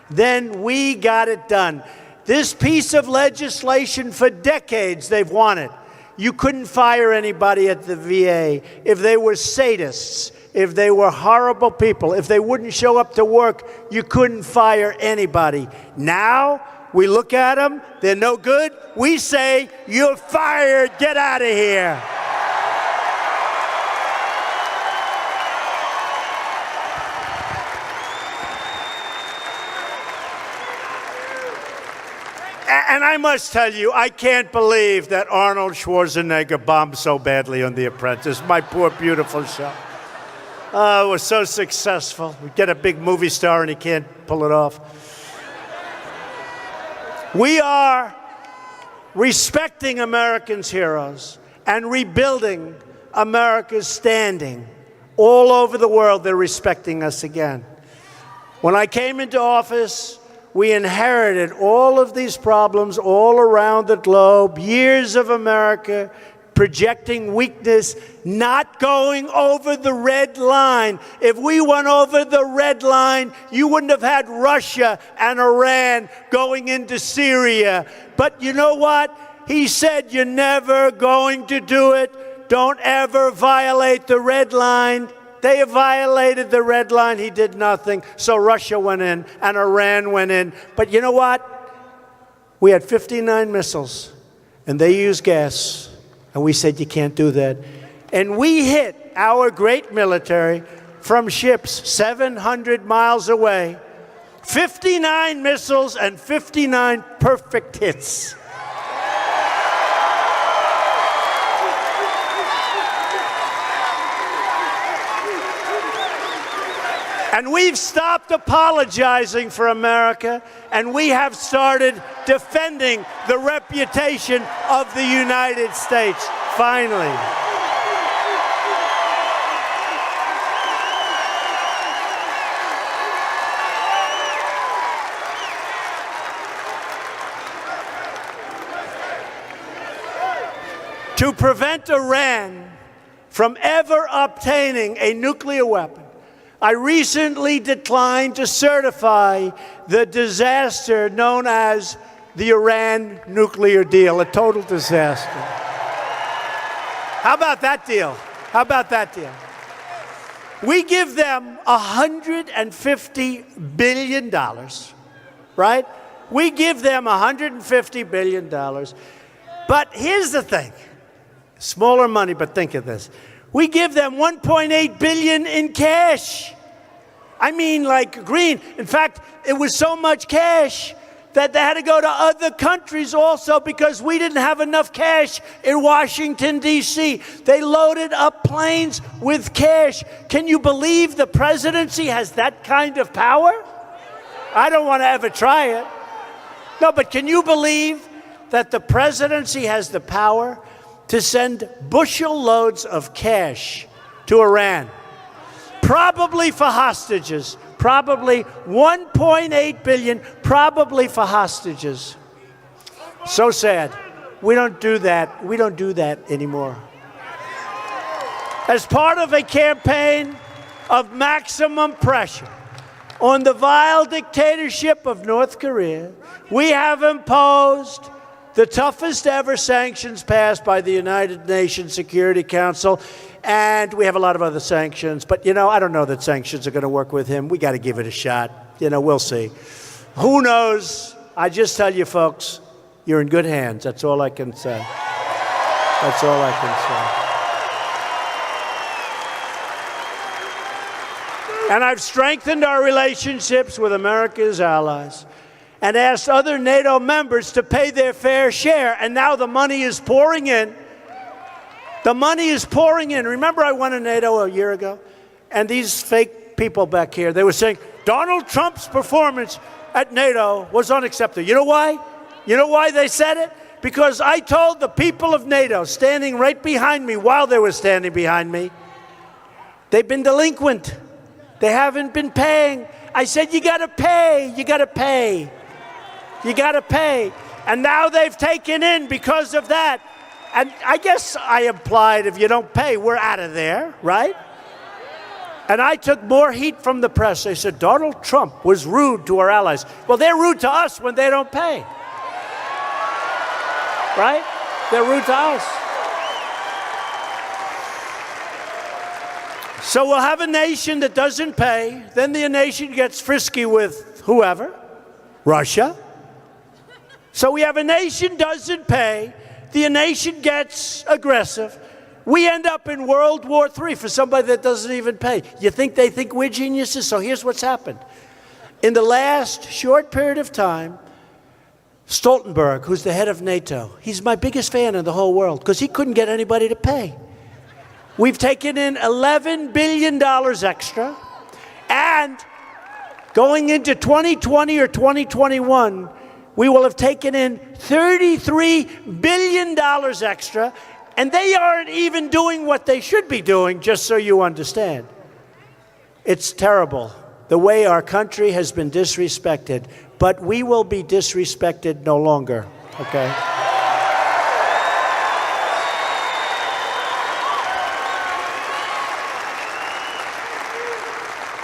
Then we got it done. This piece of legislation, for decades, they've wanted. You couldn't fire anybody at the VA if they were sadists, if they were horrible people, if they wouldn't show up to work, you couldn't fire anybody. Now, we look at them, they're no good. We say, you're fired, get out of here. And I must tell you, I can't believe that Arnold Schwarzenegger bombed so badly on The Apprentice. My poor, beautiful show. It was so successful. We get a big movie star and he can't pull it off. We are respecting Americans' heroes and rebuilding America's standing. All over the world, they're respecting us again. When I came into office, we inherited all of these problems all around the globe, years of America projecting weakness, not going over the red line. If we went over the red line, you wouldn't have had Russia and Iran going into Syria. But you know what? He said, you're never going to do it. Don't ever violate the red line. They violated the red line. He did nothing. So Russia went in and Iran went in. But you know what? We had 59 missiles and they used gas. And we said, you can't do that. And we hit our great military from ships 700 miles away. 59 missiles and 59 perfect hits. And we've stopped apologizing for America, and we have started defending the reputation of the United States, finally. To prevent Iran from ever obtaining a nuclear weapon, I recently declined to certify the disaster known as the Iran nuclear deal, a total disaster. How about that deal? How about that deal? We give them $150 billion, right? We give them $150 billion. But here's the thing. Smaller money, but think of this. We give them $1.8 billion in cash. I mean, like green. In fact, it was so much cash that they had to go to other countries also because we didn't have enough cash in Washington, D.C. They loaded up planes with cash. Can you believe the presidency has that kind of power? I don't want to ever try it. No, but can you believe that the presidency has the power to send bushel loads of cash to Iran, probably for hostages, probably $1.8 billion, probably for hostages. So sad. We don't do that. We don't do that anymore. As part of a campaign of maximum pressure on the vile dictatorship of North Korea, we have imposed the toughest ever sanctions passed by the United Nations Security Council, and we have a lot of other sanctions. But, I don't know that sanctions are going to work with him. We got to give it a shot. We'll see. Who knows? I just tell you, folks, you're in good hands. That's all I can say. That's all I can say. And I've strengthened our relationships with America's allies and asked other NATO members to pay their fair share. And now the money is pouring in. The money is pouring in. Remember, I went to NATO a year ago, and these fake people back here, they were saying Donald Trump's performance at NATO was unacceptable. You know why? You know why they said it? Because I told the people of NATO standing right behind me while they were standing behind me, they've been delinquent. They haven't been paying. I said, you got to pay. You got to pay. You got to pay. And now they've taken in because of that. And I guess I implied if you don't pay, we're out of there, right? And I took more heat from the press. They said Donald Trump was rude to our allies. Well, they're rude to us when they don't pay. Right? They're rude to us. So we'll have a nation that doesn't pay. Then the nation gets frisky with whoever. Russia. So we have a nation doesn't pay. The nation gets aggressive. We end up in World War III for somebody that doesn't even pay. You think they think we're geniuses? So here's what's happened. In the last short period of time, Stoltenberg, who's the head of NATO, he's my biggest fan in the whole world because he couldn't get anybody to pay. We've taken in $11 billion extra, and going into 2020 or 2021, we will have taken in $33 billion extra, and they aren't even doing what they should be doing, just so you understand. It's terrible, the way our country has been disrespected, but we will be disrespected no longer, okay?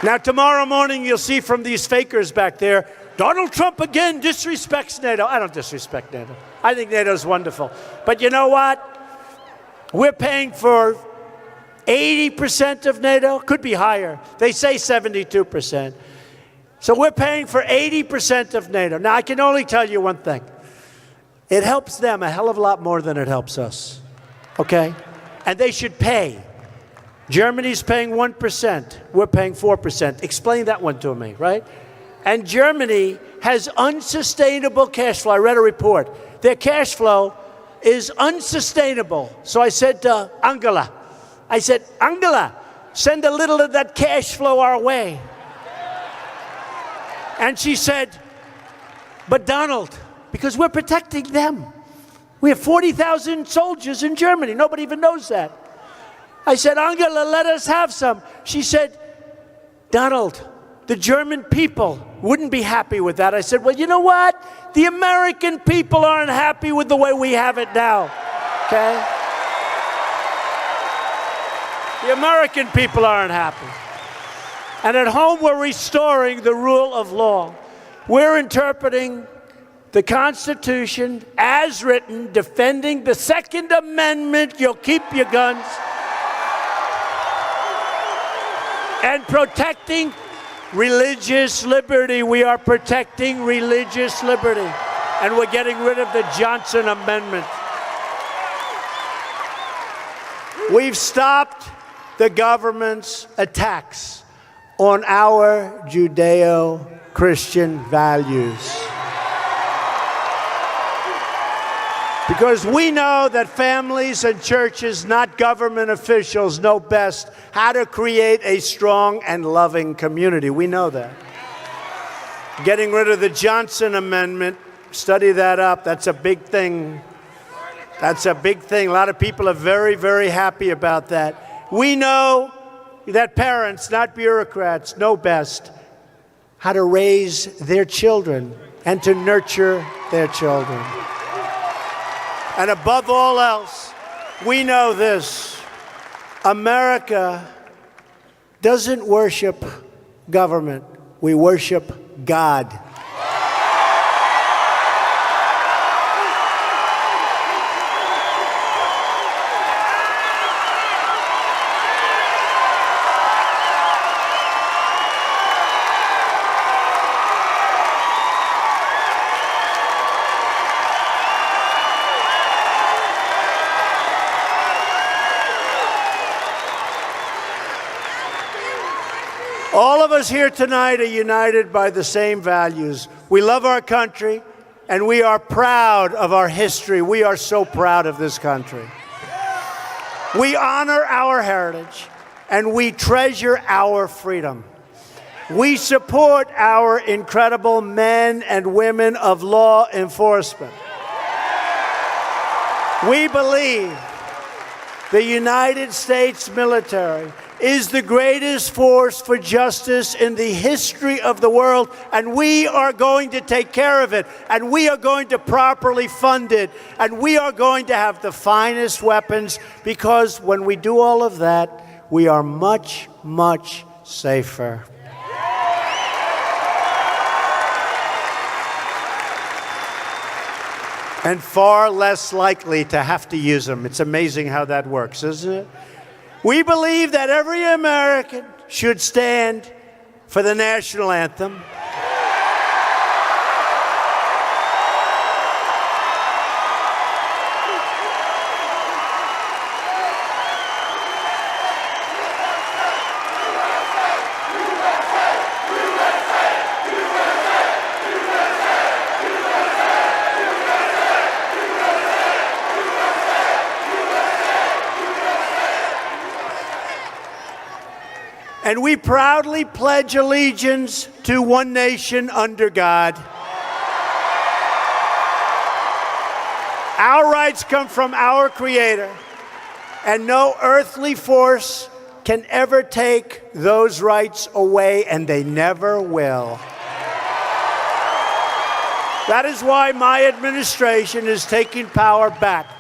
Now, tomorrow morning, you'll see from these fakers back there, Donald Trump again disrespects NATO. I don't disrespect NATO. I think NATO's wonderful. But you know what? We're paying for 80% of NATO. Could be higher. They say 72%. So we're paying for 80% of NATO. Now, I can only tell you one thing. It helps them a hell of a lot more than it helps us. Okay? And they should pay. Germany's paying 1%. We're paying 4%. Explain that one to me, right? And Germany has unsustainable cash flow. I read a report. Their cash flow is unsustainable. So I said to Angela, Angela, send a little of that cash flow our way. And she said, but Donald, because we're protecting them. We have 40,000 soldiers in Germany. Nobody even knows that. I said, Angela, let us have some. She said, Donald, the German people wouldn't be happy with that. I said, well, you know what? The American people aren't happy with the way we have it now, okay? The American people aren't happy. And at home, we're restoring the rule of law. We're interpreting the Constitution as written, defending the Second Amendment. You'll keep your guns. And protecting religious liberty. We are protecting religious liberty. And we're getting rid of the Johnson Amendment. We've stopped the government's attacks on our Judeo-Christian values. Because we know that families and churches, not government officials, know best how to create a strong and loving community. We know that. Getting rid of the Johnson Amendment, study that up. That's a big thing. That's a big thing. A lot of people are very, very happy about that. We know that parents, not bureaucrats, know best how to raise their children and to nurture their children. And above all else, we know this: America doesn't worship government. We worship God. All of us here tonight are united by the same values. We love our country, and we are proud of our history. We are so proud of this country. We honor our heritage, and we treasure our freedom. We support our incredible men and women of law enforcement. We believe the United States military is the greatest force for justice in the history of the world, and we are going to take care of it, and we are going to properly fund it, and we are going to have the finest weapons, because when we do all of that, we are much, much safer. And far less likely to have to use them. It's amazing how that works, isn't it? We believe that every American should stand for the national anthem. And we proudly pledge allegiance to one nation under God. Our rights come from our Creator, and no earthly force can ever take those rights away, and they never will. That is why my administration is taking power back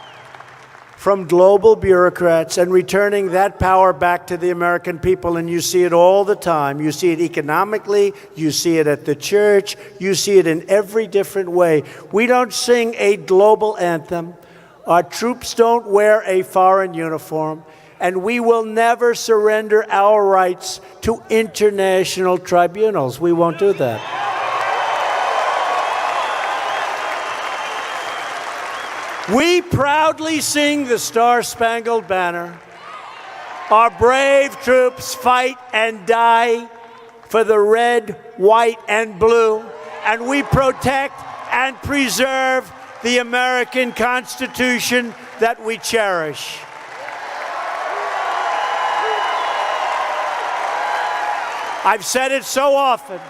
from global bureaucrats and returning that power back to the American people. And you see it all the time. You see it economically, you see it at the church, you see it in every different way. We don't sing a global anthem. Our troops don't wear a foreign uniform. And we will never surrender our rights to international tribunals. We won't do that. We proudly sing the Star-Spangled Banner. Our brave troops fight and die for the red, white, and blue, and we protect and preserve the American Constitution that we cherish. I've said it so often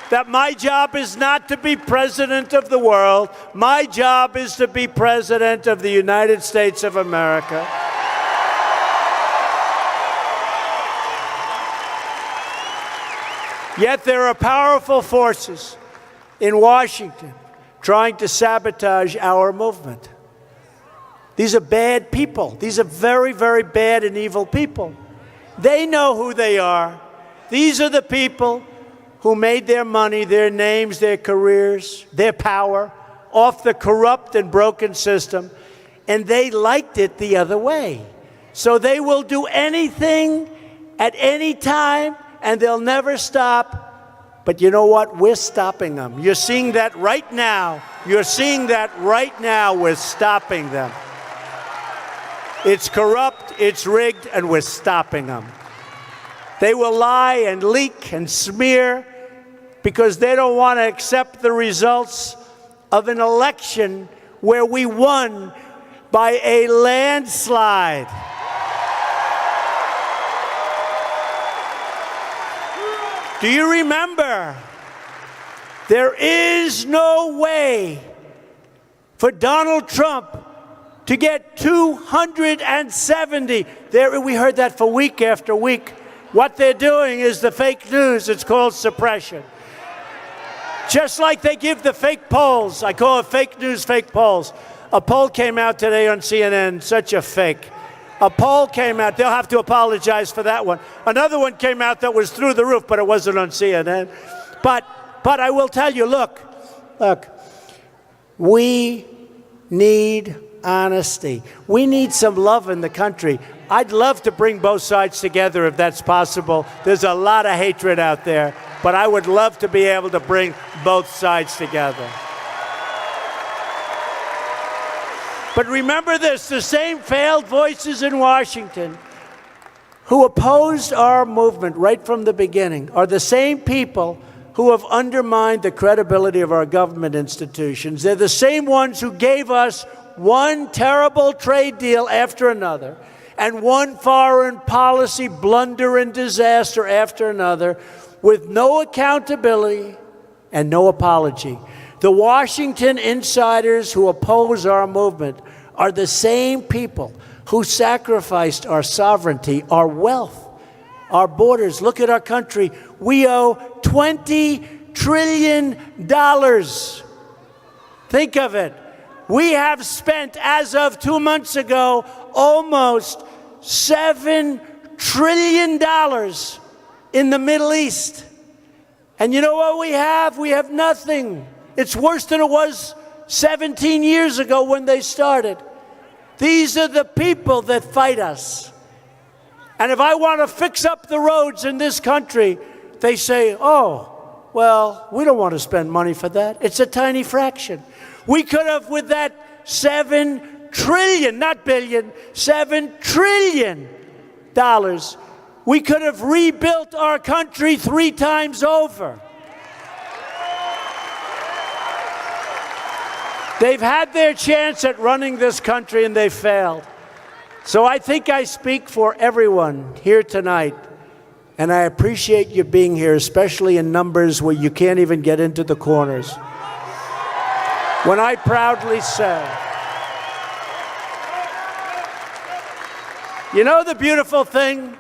that my job is not to be president of the world. My job is to be president of the United States of America. Yet there are powerful forces in Washington trying to sabotage our movement. These are bad people. These are very, very bad and evil people. They know who they are. These are the people who made their money, their names, their careers, their power off the corrupt and broken system, and they liked it the other way. So they will do anything at any time, and they'll never stop. But you know what? We're stopping them. You're seeing that right now. You're seeing that right now. We're stopping them. It's corrupt, it's rigged, and we're stopping them. They will lie and leak and smear because they don't want to accept the results of an election where we won by a landslide. Do you remember? There is no way for Donald Trump to get 270. We heard that for week after week. What they're doing is the fake news. It's called suppression. Just like they give the fake polls. I call it fake news, fake polls. A poll came out today on CNN, such a fake. A poll came out. They'll have to apologize for that one. Another one came out that was through the roof, but it wasn't on CNN. But I will tell you, look, we need honesty. We need some love in the country. I'd love to bring both sides together if that's possible. There's a lot of hatred out there, but I would love to be able to bring both sides together. But remember this, the same failed voices in Washington who opposed our movement right from the beginning are the same people who have undermined the credibility of our government institutions. They're the same ones who gave us one terrible trade deal after another and one foreign policy blunder and disaster after another with no accountability and no apology. The Washington insiders who oppose our movement are the same people who sacrificed our sovereignty, our wealth, our borders. Look at our country. We owe $20 trillion. Think of it. We have spent, as of 2 months ago, almost $7 trillion in the Middle East. And you know what we have? We have nothing. It's worse than it was 17 years ago when they started. These are the people that fight us. And if I want to fix up the roads in this country, they say, oh, well, we don't want to spend money for that. It's a tiny fraction. We could have, with that $7 trillion, not billion, $7 trillion, we could have rebuilt our country 3 times over. They've had their chance at running this country and they failed. So I think I speak for everyone here tonight, and I appreciate you being here, especially in numbers where you can't even get into the corners. When I proudly say, you know the beautiful thing?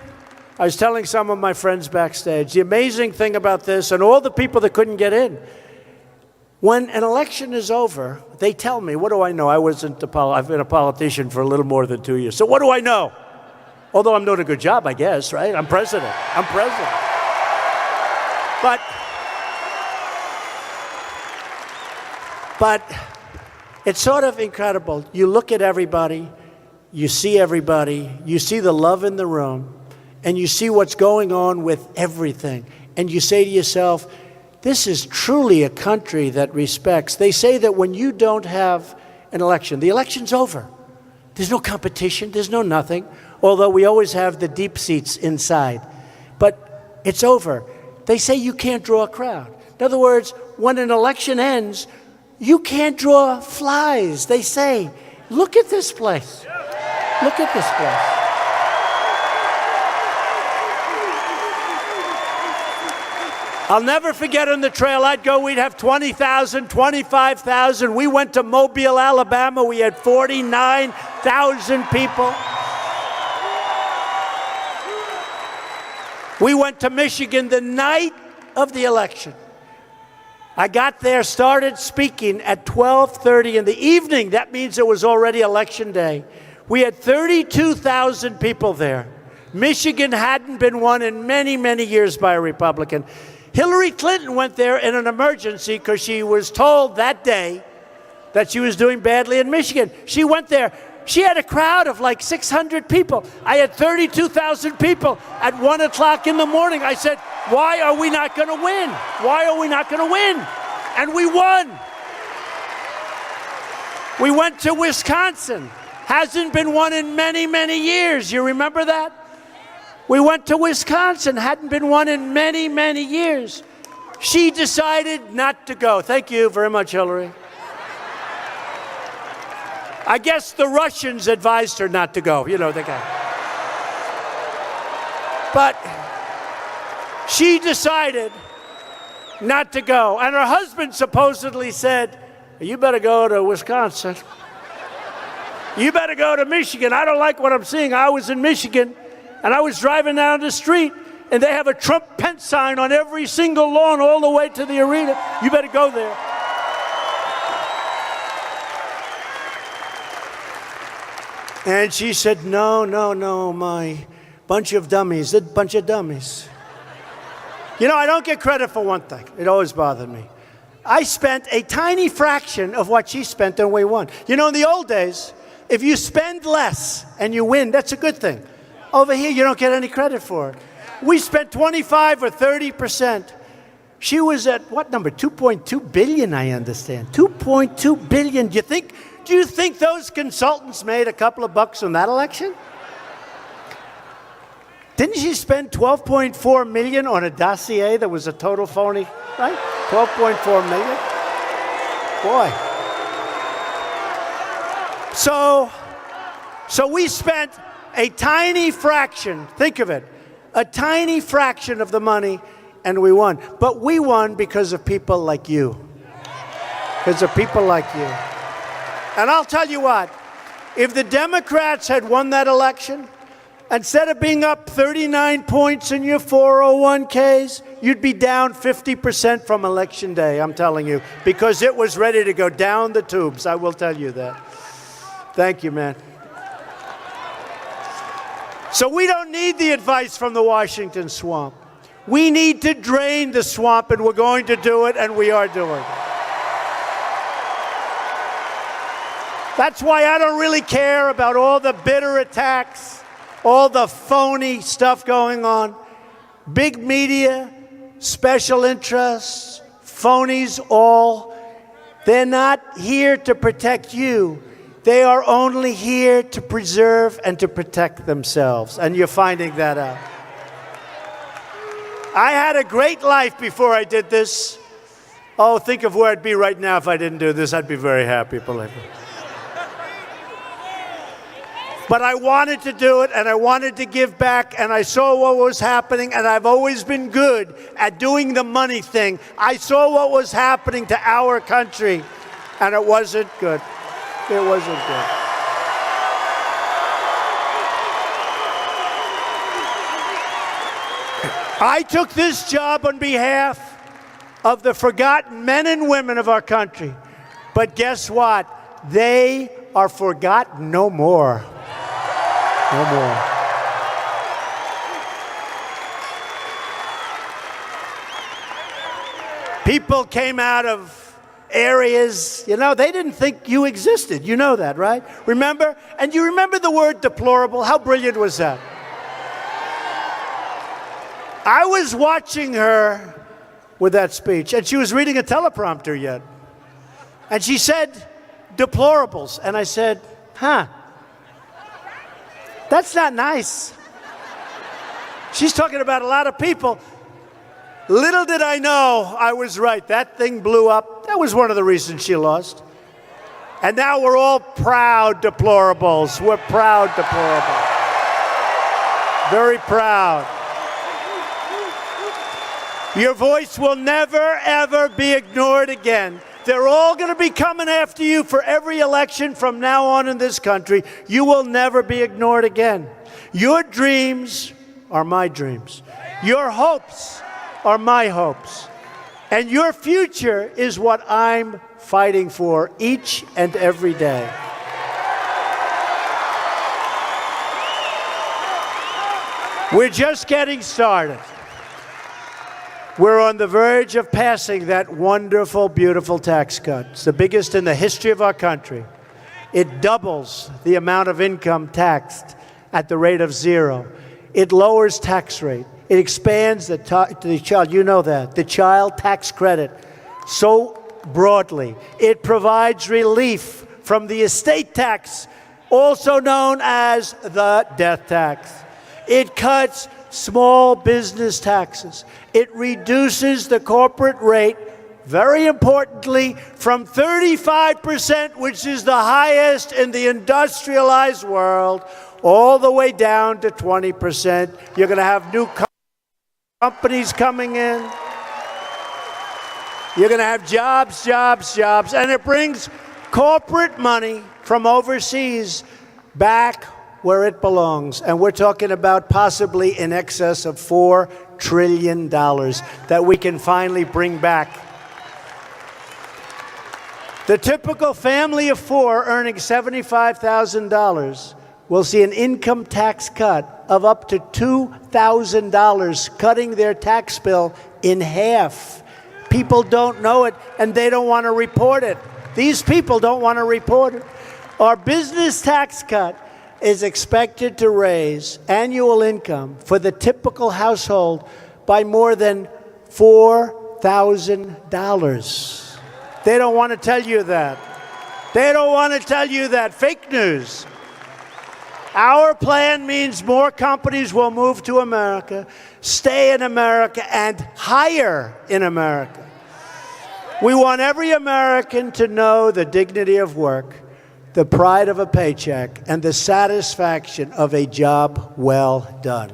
I was telling some of my friends backstage, the amazing thing about this, and all the people that couldn't get in, when an election is over, they tell me, what do I know? I've been a politician for a little more than 2 years. So what do I know? Although I'm doing a good job, I guess, right? I'm president. But it's sort of incredible. You look at everybody, you see the love in the room, and you see what's going on with everything. And you say to yourself, this is truly a country that respects. They say that when you don't have an election, the election's over. There's no competition, there's no nothing, although we always have the deep seats inside. But it's over. They say you can't draw a crowd. In other words, when an election ends, you can't draw flies. They say, look at this place. Look at this place. I'll never forget on the trail I'd go, we'd have 20,000, 25,000. We went to Mobile, Alabama. We had 49,000 people. We went to Michigan the night of the election. I got there, started speaking at 12:30 in the evening. That means it was already election day. We had 32,000 people there. Michigan hadn't been won in many, many years by a Republican. Hillary Clinton went there in an emergency because she was told that day that she was doing badly in Michigan. She went there. She had a crowd of like 600 people. I had 32,000 people at 1 o'clock in the morning. I said, why are we not going to win? Why are we not going to win? And we won. We went to Wisconsin. Hasn't been won in many, many years. You remember that? We went to Wisconsin. Hadn't been won in many, many years. She decided not to go. Thank you very much, Hillary. I guess the Russians advised her not to go. You know, the guy. But she decided not to go. And her husband supposedly said, you better go to Wisconsin. You better go to Michigan. I don't like what I'm seeing. I was in Michigan, and I was driving down the street, and they have a Trump-Pence sign on every single lawn all the way to the arena. You better go there. And she said, no, no, no, my bunch of dummies, a bunch of dummies. You know, I don't get credit for one thing. It always bothered me. I spent a tiny fraction of what she spent and we won. You know, in the old days, if you spend less and you win, that's a good thing. Over here, you don't get any credit for it. We spent 25 or 30%. She was at what number? 2.2 billion, I understand. 2.2 billion. Do you think those consultants made a couple of bucks on that election? Didn't she spend 12.4 million on a dossier that was a total phony, right? 12.4 million? Boy. So we spent a tiny fraction, think of it, a tiny fraction of the money, and we won. But we won because of people like you. Because of people like you. And I'll tell you what, if the Democrats had won that election, instead of being up 39 points in your 401ks, you'd be down 50% from Election Day, I'm telling you, because it was ready to go down the tubes. I will tell you that. Thank you, man. So we don't need the advice from the Washington swamp. We need to drain the swamp, and we're going to do it, and we are doing it. That's why I don't really care about all the bitter attacks, all the phony stuff going on. Big media, special interests, phonies all. They're not here to protect you. They are only here to preserve and to protect themselves. And you're finding that out. I had a great life before I did this. Oh, think of where I'd be right now if I didn't do this. I'd be very happy, believe me. But I wanted to do it, and I wanted to give back, and I saw what was happening, and I've always been good at doing the money thing. I saw what was happening to our country, and it wasn't good. It wasn't good. I took this job on behalf of the forgotten men and women of our country. But guess what? They are forgotten no more. No more. People came out of areas, you know, they didn't think you existed. You know that, right? Remember? And you remember the word deplorable? How brilliant was that? I was watching her with that speech, and she was reading a teleprompter yet. And she said, deplorables. And I said, huh. That's not nice. She's talking about a lot of people. Little did I know I was right. That thing blew up. That was one of the reasons she lost. And now we're all proud deplorables. We're proud deplorables. Very proud. Your voice will never, ever be ignored again. They're all going to be coming after you for every election from now on in this country. You will never be ignored again. Your dreams are my dreams. Your hopes are my hopes. And your future is what I'm fighting for each and every day. We're just getting started. We're on the verge of passing that wonderful, beautiful tax cut. It's the biggest in the history of our country. It doubles the amount of income taxed at the rate of 0. It lowers tax rate. It expands the child, you know that, the child tax credit so broadly. It provides relief from the estate tax, also known as the death tax. It cuts small business taxes. It reduces the corporate rate, very importantly, from 35%, which is the highest in the industrialized world, all the way down to 20%. You're going to have new companies coming in. You're going to have jobs, jobs, jobs. And it brings corporate money from overseas back where it belongs. And we're talking about possibly in excess of $4 trillion that we can finally bring back. The typical family of 4 earning $75,000 will see an income tax cut of up to $2,000, cutting their tax bill in half. People don't know it, and they don't want to report it. These people don't want to report it. Our business tax cut is expected to raise annual income for the typical household by more than $4,000. They don't want to tell you that. They don't want to tell you that. Fake news. Our plan means more companies will move to America, stay in America, and hire in America. We want every American to know the dignity of work, the pride of a paycheck, and the satisfaction of a job well done.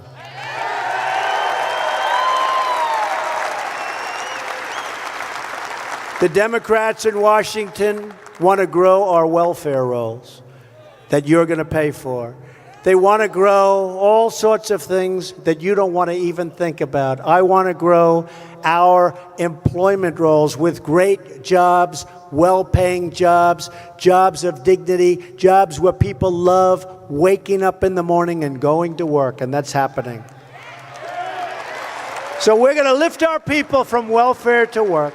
The Democrats in Washington want to grow our welfare rolls that you're going to pay for. They want to grow all sorts of things that you don't want to even think about. I want to grow our employment rolls with great jobs, well-paying jobs, jobs of dignity, jobs where people love waking up in the morning and going to work, and that's happening. So we're going to lift our people from welfare to work,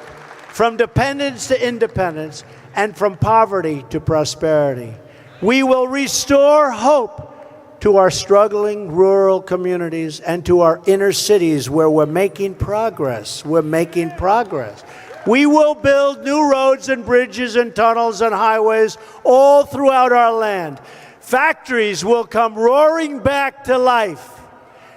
from dependence to independence, and from poverty to prosperity. We will restore hope to our struggling rural communities and to our inner cities where we're making progress. We're making progress. We will build new roads and bridges and tunnels and highways all throughout our land. Factories will come roaring back to life.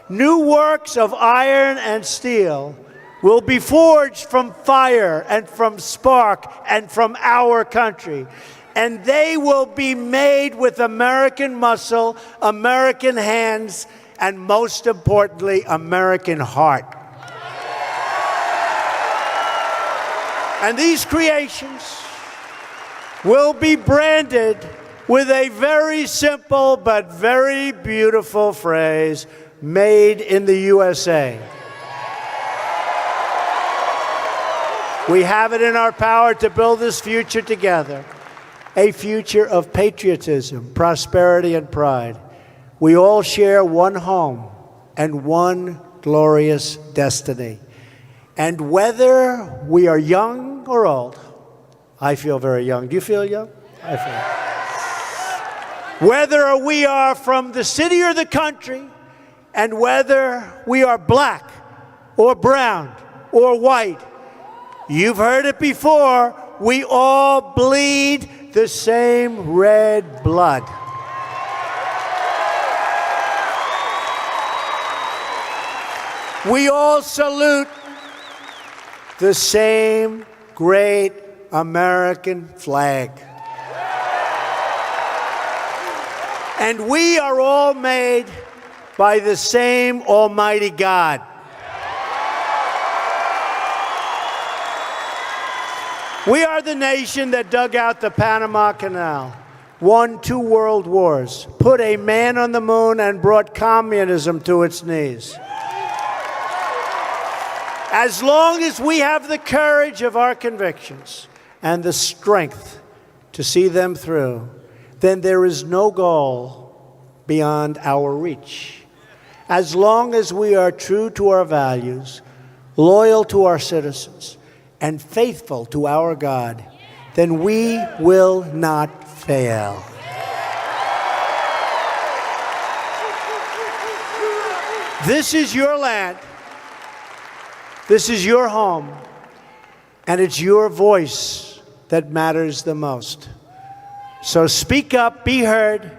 New works of iron and steel will be forged from fire and from spark and from our country. And they will be made with American muscle, American hands, and most importantly, American heart. And these creations will be branded with a very simple but very beautiful phrase, made in the USA. We have it in our power to build this future together. A future of patriotism, prosperity, and pride. We all share one home and one glorious destiny. And whether we are young or old, I feel very young. Do you feel young? I feel. Whether we are from the city or the country, and whether we are black or brown or white, you've heard it before, we all bleed the same red blood. We all salute the same great American flag. And we are all made by the same Almighty God. We are the nation that dug out the Panama Canal, won 2 world wars, put a man on the moon, and brought communism to its knees. As long as we have the courage of our convictions and the strength to see them through, then there is no goal beyond our reach. As long as we are true to our values, loyal to our citizens, and faithful to our God, then we will not fail. This is your land. This is your home. And it's your voice that matters the most. So speak up, be heard,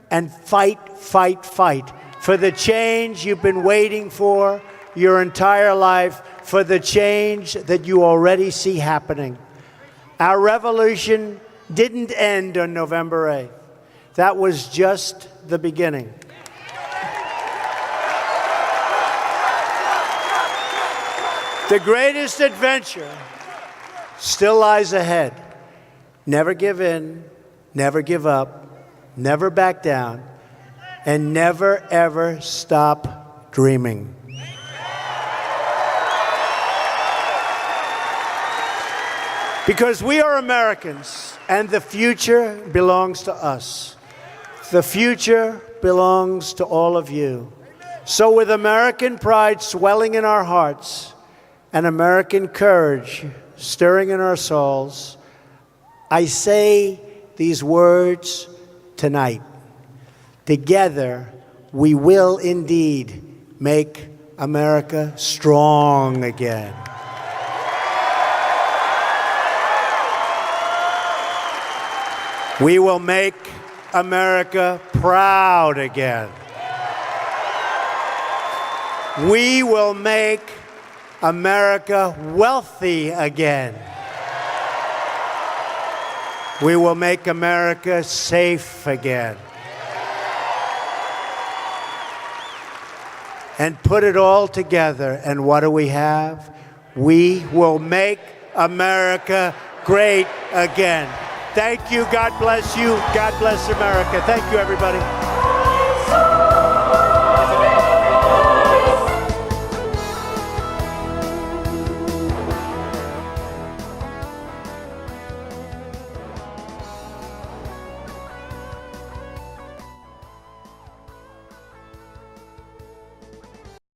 and fight, fight, fight for the change you've been waiting for your entire life, for the change that you already see happening. Our revolution didn't end on November 8th. That was just the beginning. The greatest adventure still lies ahead. Never give in, never give up, never back down, and never, ever stop dreaming. Because we are Americans, and the future belongs to us. The future belongs to all of you. So with American pride swelling in our hearts and American courage stirring in our souls, I say these words tonight. Together, we will indeed make America strong again. We will make America proud again. We will make America wealthy again. We will make America safe again. And put it all together, and what do we have? We will make America great again. Thank you. God bless you. God bless America. Thank you, everybody.